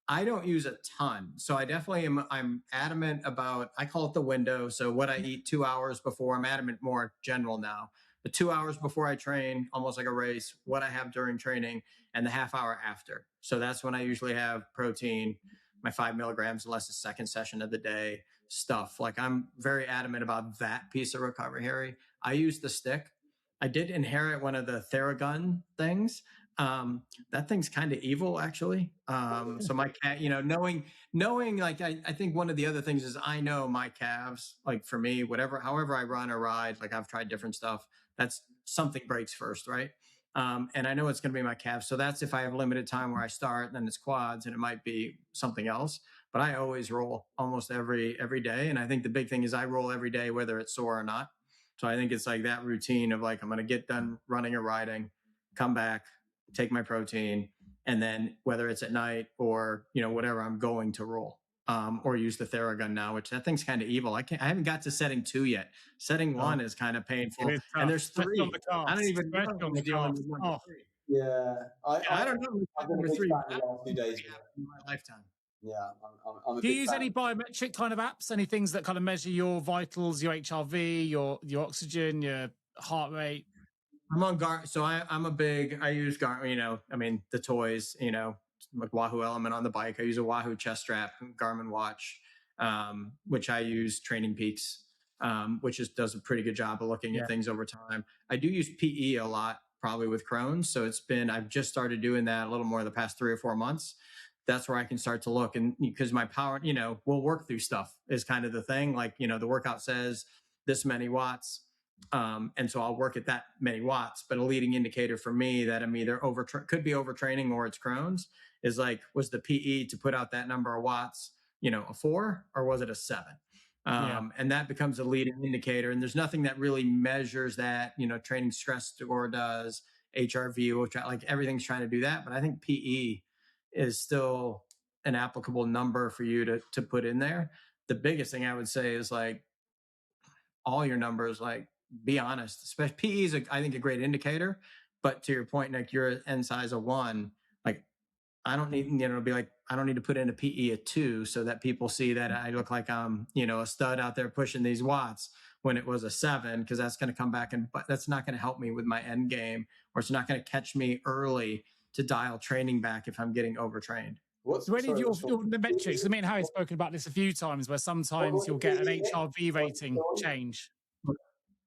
I don't use a ton. So I definitely I'm adamant about, I call it the window. So what I eat 2 hours before, I'm adamant more general now. The 2 hours before I train, almost like a race, what I have during training, and the half hour after. So that's when I usually have protein, my 5 milligrams, unless the second session of the day stuff. Like I'm very adamant about that piece of recovery, Harry. I use the stick. I did inherit one of the Theragun things. That thing's kind of evil, actually. So my cat, knowing, like, I think one of the other things is I know my calves, like for me, however I run or ride, like I've tried different stuff. That's something breaks first, right? And I know it's going to be my calves. So that's if I have limited time where I start, then it's quads, and it might be something else. But I always roll almost every day. And I think the big thing is I roll every day, whether it's sore or not. So I think it's like that routine of like, I'm going to get done running or riding, come back, take my protein, and then whether it's at night or, whatever, I'm going to roll, or use the Theragun now, which that thing's kind of evil. I haven't got to setting 2 yet. Setting 1 is kind of painful. And there's 3. I don't even know if I'm dealing with number 3. Yeah. I don't know. I've been a big fan the last few days in my lifetime. Yeah, I'm a Do you big use any fan. biometric kind of apps? Any things that kind of measure your vitals, your HRV, your oxygen, your heart rate? I'm on Gar. So I'm a big. I use Gar. I mean the toys. Like Wahoo Element on the bike. I use a Wahoo chest strap, Garmin watch, which I use Training Peaks, which does a pretty good job of looking at Yeah. things over time. I do use PE a lot, probably with Crohn's. So I've just started doing that a little more the past 3 or 4 months. That's where I can start to look, and because my power, we'll work through stuff is kind of the thing. Like the workout says this many watts, and so I'll work at that many watts. But a leading indicator for me that I'm either could be overtraining or it's Crohn's is like, was the PE to put out that number of watts, a 4 or was it a 7? Yeah. And that becomes a leading indicator. And there's nothing that really measures that. Training stress score does, HRV, which like everything's trying to do that. But I think PE is still an applicable number for you to put in there. The biggest thing I would say is like all your numbers, like be honest. Especially PE is, I think, a great indicator. But to your point, Nick, you're an N size of 1. Like I don't need, be like, I don't need to put in a PE at 2 so that people see that I look like I'm, a stud out there pushing these watts when it was a 7, because that's going to come back but that's not going to help me with my end game, or it's not going to catch me early to dial training back if I'm getting overtrained. Do any of the metrics? I mean, Harry's spoken about this a few times, where sometimes you'll get an HRV rating change.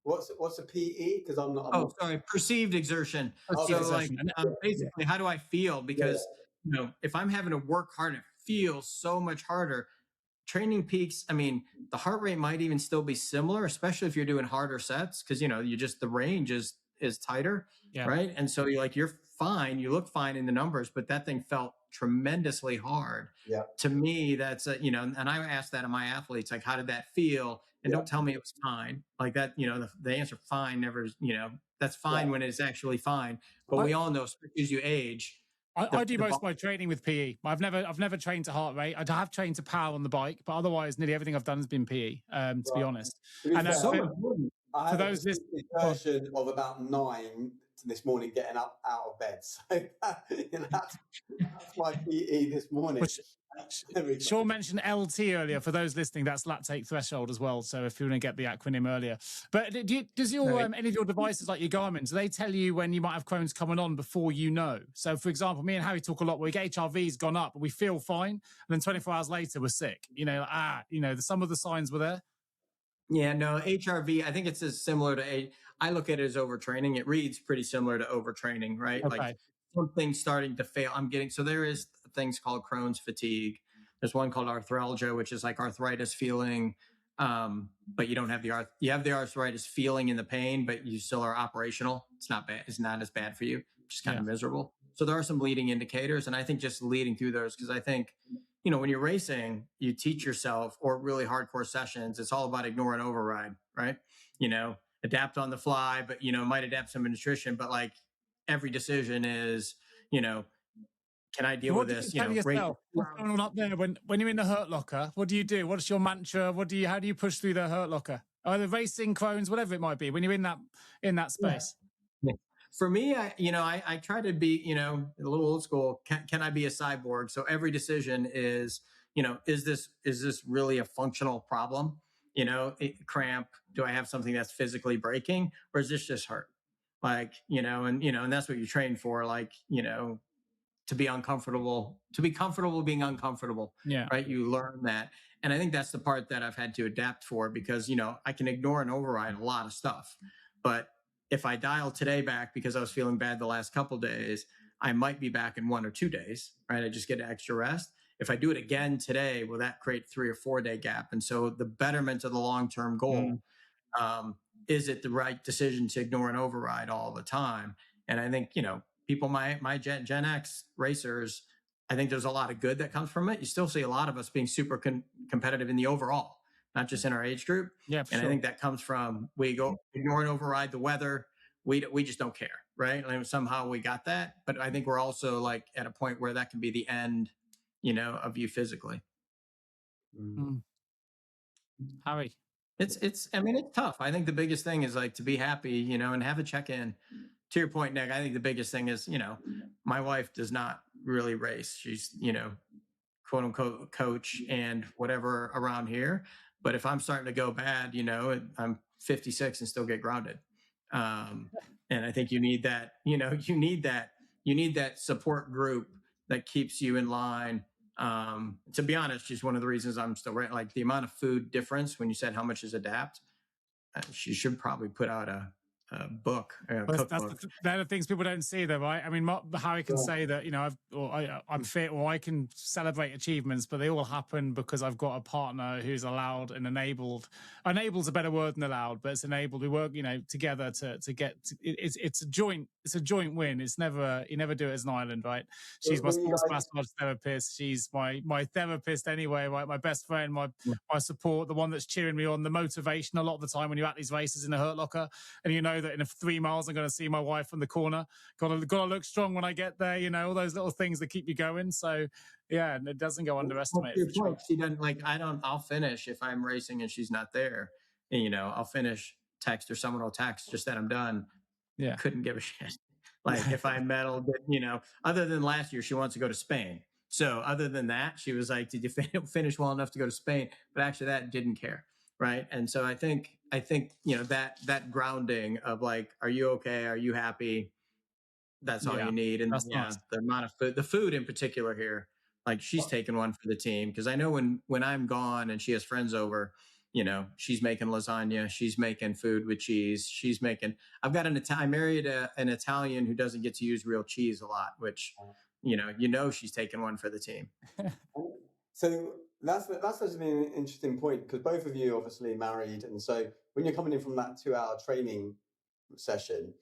What's a PE? Because I'm not. Oh, sorry, perceived exertion. Perceived So, like, exertion. basically, how do I feel? Because if I'm having to work hard, it feels so much harder. Training Peaks, I mean, the heart rate might even still be similar, especially if you're doing harder sets, because the range is tighter, Yeah. right? And so you're fine, you look fine in the numbers, but that thing felt tremendously hard. Yeah. To me, that's and I asked that of my athletes, like, how did that feel? And don't tell me it was fine. Like that, the answer fine never, that's fine when it's actually fine. But we all know, especially as you age, I do most of my training with PE. I've never trained to heart rate. I have trained to power on the bike, but otherwise, nearly everything I've done has been PE. To be honest, and I had those a version of about 9 this morning, getting up out of bed. So that's my PE this morning. Sean mentioned LT earlier. For those listening, that's lactate threshold as well. So if you want to get the acronym earlier. But does your any of your devices, like your Garmin, do they tell you when you might have Crohn's coming on before you know? So for example, me and Harry talk a lot where HRV's gone up, but we feel fine, and then 24 hours later we're sick. Some of the signs were there. Yeah, no, HRV, I think it's as similar to I look at it as overtraining. It reads pretty similar to overtraining, right? Okay. Like something starting to fail. So there is things called Crohn's fatigue. There's one called arthralgia, which is like arthritis feeling. But you don't have you have the arthritis feeling and the pain, but you still are operational. It's not bad. It's not as bad for you. Just kind of miserable. So there are some leading indicators. And I think just leading through those, because I think, when you're racing, you teach yourself, or really hardcore sessions, it's all about ignore and override, right? Adapt on the fly, but, might adapt some nutrition, but like every decision is, can I deal with this? Tell yourself, what's going on up there when you're in the hurt locker? What do you do? What's your mantra? How do you push through the hurt locker? Either racing, Crohn's, whatever it might be, when you're in that space. Yeah. For me, I try to be, a little old school. Can I be a cyborg? So every decision is, is this really a functional problem? Cramp. Do I have something that's physically breaking, or is this just hurt? Like, and that's what you train for. Like, to be comfortable being uncomfortable. Yeah. Right. You learn that. And I think that's the part that I've had to adapt for, because, I can ignore and override a lot of stuff. But if I dial today back because I was feeling bad the last couple of days, I might be back in 1 or 2 days, right? I just get extra rest. If I do it again today, will that create 3 or 4 day gap? And so the betterment of the long-term goal, is it the right decision to ignore and override all the time? And I think, people, my Gen X racers, I think there's a lot of good that comes from it. You still see a lot of us being super competitive in the overall, not just in our age group. Yeah, and sure. I think that comes from, we go ignore and override the weather. We just don't care, right? And somehow we got that. But I think we're also like at a point where that can be the end, of you physically. Harry. It's tough. I think the biggest thing is like to be happy, and have a check-in. To your point, Nick, I think the biggest thing is, my wife does not really race. She's, quote unquote coach and whatever around here. But if I'm starting to go bad, I'm 56 and still get grounded. Um, and I think you need that, you need that support group that keeps you in line. To be honest, just one of the reasons I'm still right, like the amount of food difference when you said how much is adapt, she should probably put out a book, a Well, that's cookbook. they're the things people don't see, though, right? I mean, Harry can say that, I'm fit, or I can celebrate achievements, but they all happen because I've got a partner who's allowed and enabled. Enabled's a better word than allowed, but it's enabled. We work, together to get. It's a joint win. It's never you never do it as an island, right? She's my When you sports guys, massage therapist. She's my therapist anyway, right? My best friend, my support, the one that's cheering me on, the motivation. A lot of the time when you're at these races in the Hurt Locker, and you know that in 3 miles I'm going to see my wife from the corner. Gotta look strong when I get there. All those little things that keep you going. So yeah, and it doesn't go Well, to underestimated your for sure. point, she doesn't like. I don't. I'll finish if I'm racing and she's not there. And, I'll finish text or someone will text just that I'm done. Yeah. Couldn't give a shit. Like if I medaled, other than last year, she wants to go to Spain. So other than that, she was like, "Did you finish well enough to go to Spain?" But actually, that didn't care, right? And so I think that grounding of like, "Are you okay? Are you happy?" That's all Yeah, you need. And that's yeah, nice. the amount of food, the food in particular here, like she's taking one for the team. Cause I know when I'm gone and she has friends over, she's making lasagna, she's making food with cheese. I've got I married an Italian who doesn't get to use real cheese a lot, which, she's taking one for the team. so that's actually an interesting point, because both of you obviously married, and so when you're coming in from that 2-hour training session,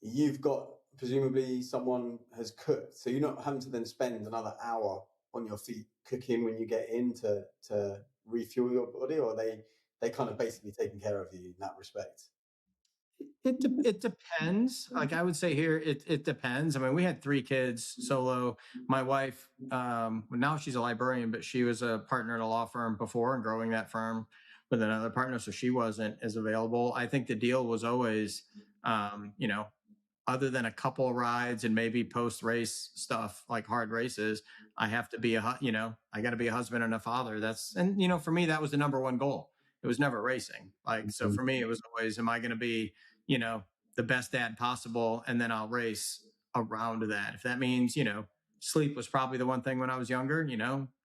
you've got presumably someone has cooked, so you're not having to then spend another hour on your feet cooking when you get in to refuel your body, or they kind of basically taking care of you in that respect. It depends. Like I would say here, it depends. I mean, we had 3 kids solo. My wife, now she's a librarian, but she was a partner in a law firm before and growing that firm with another partner, so she wasn't as available. I think the deal was always, um, you know, other than a couple rides and maybe post race stuff like hard races, I have to be I got to be a husband and a father. For me, that was the number one goal. It was never racing. Like, so for me, it was always, am I going to be, you know, the best dad possible? And then I'll race around that. If that means, sleep was probably the one thing when I was younger,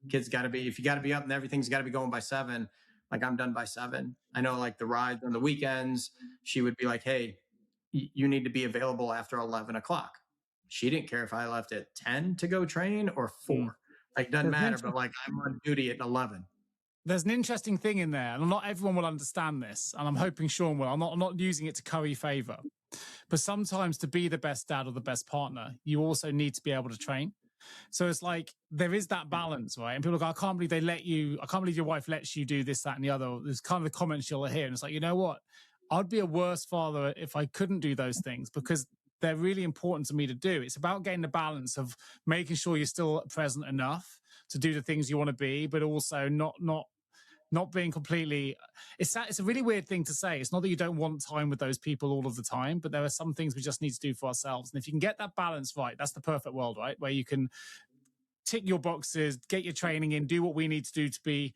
kids got to be, if you got to be up and everything's got to be going by 7, like I'm done by 7. I know like the rides on the weekends, she would be like, hey, you need to be available after 11 o'clock. She didn't care if I left at 10 to go train or Mm. 4. Like, doesn't There's an, matter, inter- but like I'm on duty at 11. there's an interesting thing in there, and not everyone will understand this, and I'm hoping Sean will. I'm not using it to curry favor, but sometimes to be the best dad or the best partner, you also need to be able to train. So it's like there is that balance, right? And people go, I can't believe I can't believe your wife lets you do this, that, and the other. There's kind of the comments you'll hear. And it's like, you know what? I'd be a worse father if I couldn't do those things, because they're really important to me to do. It's about getting the balance of making sure you're still present enough to do the things you want to be, but also not being completely. It's a really weird thing to say. It's not that you don't want time with those people all of the time, but there are some things we just need to do for ourselves. And if you can get that balance right, that's the perfect world, right? Where you can tick your boxes, get your training in, do what we need to do to be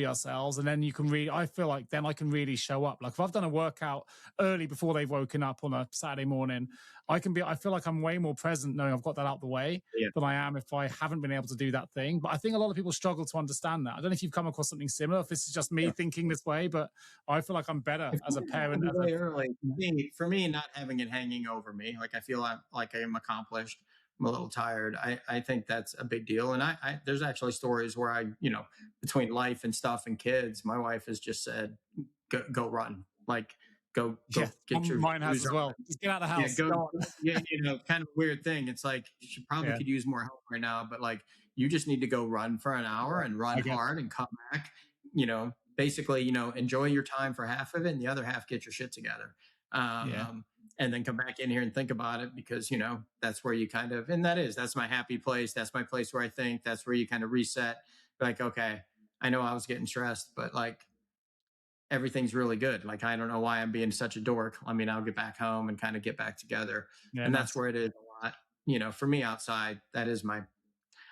ourselves, and then you can really. I feel like then I can really show up. Like if I've done a workout early before they've woken up on a Saturday morning, I feel like I'm way more present knowing I've got that out the way Yeah. than I am if I haven't been able to do that thing. But I think a lot of people struggle to understand that. I don't know if you've come across something similar, if this is just me Yeah. thinking this way, but I feel like I'm better If as a you get parent. out of the way early, for me, not having it hanging over me, like I feel like I am accomplished. I'm a little tired. I think that's a big deal. And there's actually stories where between life and stuff and kids, my wife has just said, go run, like Yeah, go get your mine has shoes as on. well. Just get out of the Yeah, house. Go on. yeah, kind of a weird thing. It's like she probably Yeah, could use more help right now, but like you just need to go run for an hour and run I guess. hard and come back, basically, enjoy your time for half of it and the other half get your shit together. Yeah. And then come back in here and think about it, because, that's where you kind of, and that's my happy place. That's my place where I think that's where you kind of reset. Like, okay, I know I was getting stressed, but like, everything's really good. Like, I don't know why I'm being such a dork. I mean, I'll get back home and kind of get back together. Yeah, And that's nice. where it is a lot, for me outside, that is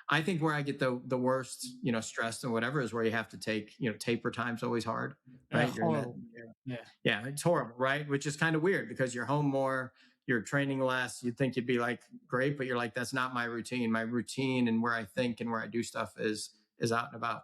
I think where I get the worst, stress and whatever is where you have to take, taper time's always hard, right? You're in that, Horrible. Yeah. yeah, it's horrible, right? Which is kind of weird because you're home more, you're training less. You'd think you'd be like great, but you're like, that's not my routine. My routine and where I think and where I do stuff is out and about.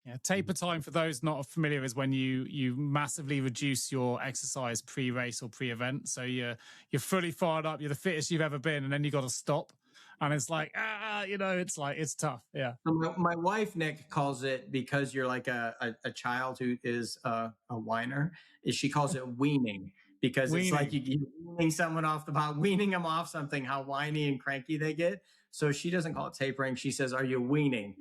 Yeah, taper time for those not familiar is when you massively reduce your exercise pre-race or pre-event. So you're fully fired up, you're the fittest you've ever been, and then you got to stop, and it's like it's like it's tough. Yeah, So my wife, Nick, calls it, because you're like a child who is a whiner, is she calls it weaning, because it's like weaning. you're weaning someone off weaning them off something, how whiny and cranky they get. So she doesn't call it tapering. She says, "Are you weaning?"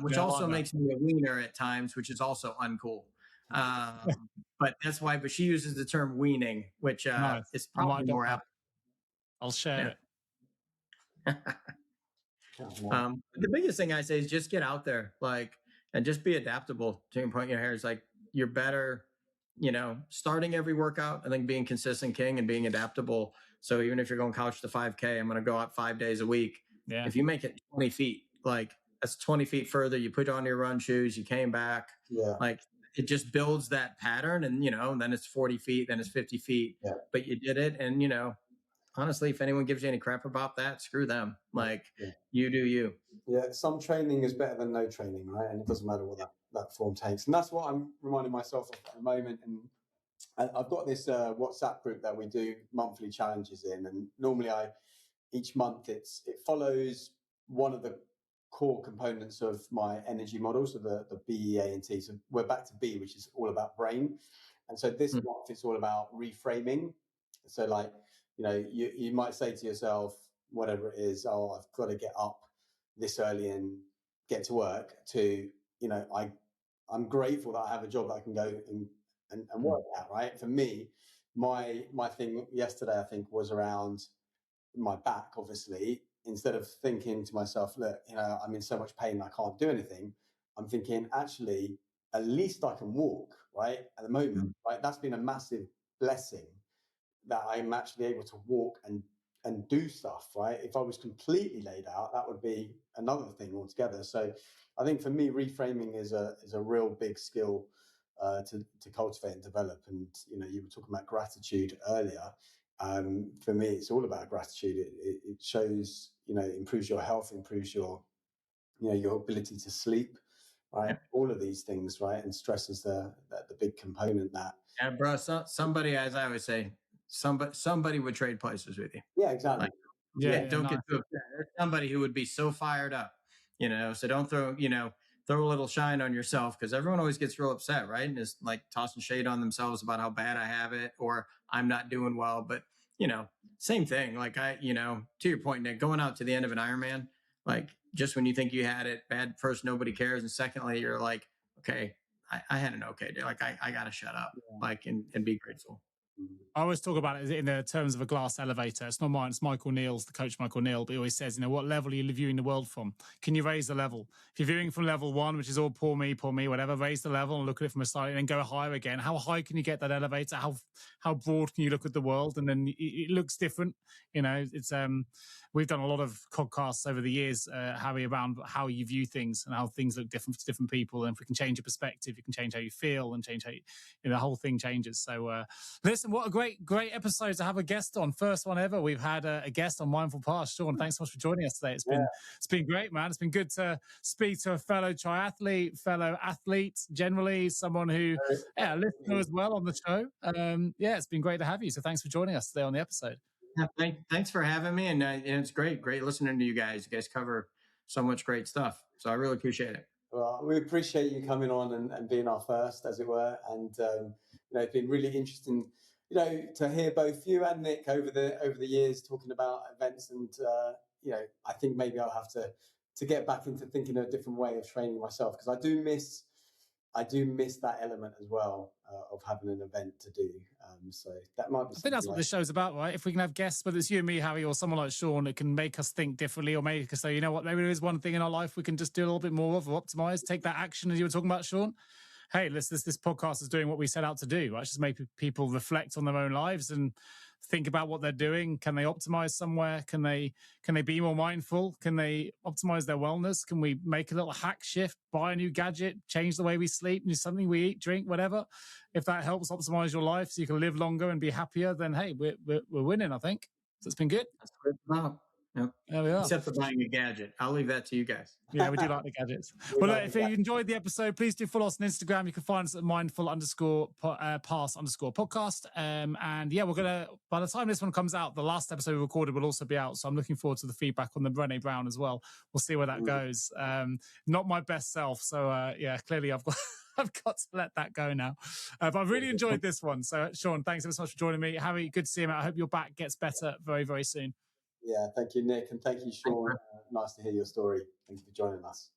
Which Yeah, I also like that. makes me a wiener at times, which is also uncool. But that's why. But she uses the term weaning, which Nice. is I might probably adopt more that. apt. I'll share Yeah. it. The biggest thing I say is just get out there, like, and just be adaptable. To your point, your hair is like, you're better, starting every workout. I think being consistent king and being adaptable. So even if you're going couch to 5K, I'm going to go out 5 days a week. Yeah. If you make it 20 feet, like that's 20 feet further. You put on your run shoes, you came back, Yeah. like it just builds that pattern. And, then it's 40 feet, then it's 50 feet, Yeah. but you did it. And, honestly, if anyone gives you any crap about that, screw them. Like, you do you. Yeah, some training is better than no training, right? And it doesn't matter what that form takes. And that's what I'm reminding myself of at the moment. And I've got this WhatsApp group that we do monthly challenges in. And normally each month it follows one of the core components of my energy model, so the B, E, A, and T. So we're back to B, which is all about brain. And so this month it's all about reframing. So like, you might say to yourself, whatever it is, oh, I've got to get up this early and get to work, to, I'm grateful that I have a job that I can go and work at, right? For me, my thing yesterday, I think, was around my back, obviously. Instead of thinking to myself, look, I'm in so much pain, I can't do anything, I'm thinking, actually, at least I can walk, right? At the moment, right? That's been a massive blessing, that I'm actually able to walk and do stuff, right? If I was completely laid out, that would be another thing altogether. So I think for me, reframing is a real big skill to cultivate and develop. And, you were talking about gratitude earlier. For me, it's all about gratitude. It shows, improves your health, improves your ability to sleep, right? Yeah. All of these things, right? And stress is the big component that. Yeah, bro. Somebody, as I always say, somebody would trade places with you. Yeah, exactly. Yeah, Don't nice. get too upset. There's somebody who would be so fired up, So don't throw a little shine on yourself, because everyone always gets real upset, right? And is like tossing shade on themselves about how bad I have it or I'm not doing well. But same thing. Like to your point, Nick, going out to the end of an Ironman, like just when you think you had it bad, first nobody cares, and secondly you're like, okay, I had an okay day. Like I gotta shut up, like and be grateful. I always talk about it in the terms of a glass elevator. It's not mine, it's Michael Neal's, the coach Michael Neal, but he always says, what level are you viewing the world from? Can you raise the level? If you're viewing from level 1, which is all poor me, whatever, raise the level and look at it from a side and then go higher again. How high can you get that elevator? How broad can you look at the world? And then it looks different. It's we've done a lot of podcasts over the years, Harry, around how you view things and how things look different to different people. And if we can change your perspective, you can change how you feel and change how the whole thing changes. So listen, what a great episode to have a guest on. First one ever. We've had a guest on Mindful Path. Sean, thanks so much for joining us today. It's been great, man. It's been good to speak to a fellow triathlete, fellow athlete, generally someone who, a listener as well on the show. It's been great to have you. So thanks for joining us today on the episode. Yeah, thanks for having me, and it's great listening to you guys. You guys cover so much great stuff, so I really appreciate it. Well, we appreciate you coming on and being our first, as it were, and it's been really interesting, to hear both you and Nick over the years talking about events, and I think maybe I'll have to get back into thinking a different way of training myself, because I do miss that element as well, of having an event to do. So that might be. I think that's what this show's about, right? If we can have guests, whether it's you and me, Harry, or someone like Sean, it can make us think differently, or make us say, maybe there is one thing in our life we can just do a little bit more of, or optimize, take that action, as you were talking about, Sean. Hey, this podcast is doing what we set out to do, right? Just make people reflect on their own lives and think about what they're doing. Can they optimize somewhere? Can they be more mindful? Can they optimize their wellness? Can we make a little hack shift, buy a new gadget, change the way we sleep, do something we eat, drink, whatever? If that helps optimize your life so you can live longer and be happier, then hey, we're winning, I think. So it's been good. That's what it's about. Yep. There we are. Except for buying a gadget. I'll leave that to you guys. Yeah, we do like the gadgets. Well, if you enjoyed the episode, please do follow us on Instagram. You can find us at mindful_pass_podcast. And yeah, we're going to, by the time this one comes out, the last episode we recorded will also be out. So I'm looking forward to the feedback on the Brené Brown as well. We'll see where that goes. Not my best self. So yeah, clearly I've got to let that go now. But I've really enjoyed this one. So Sean, thanks so much for joining me. Harry, good to see you, mate. I hope your back gets better very, very soon. Yeah, thank you, Nick, and thank you, Sean. Nice to hear your story. Thank you for joining us.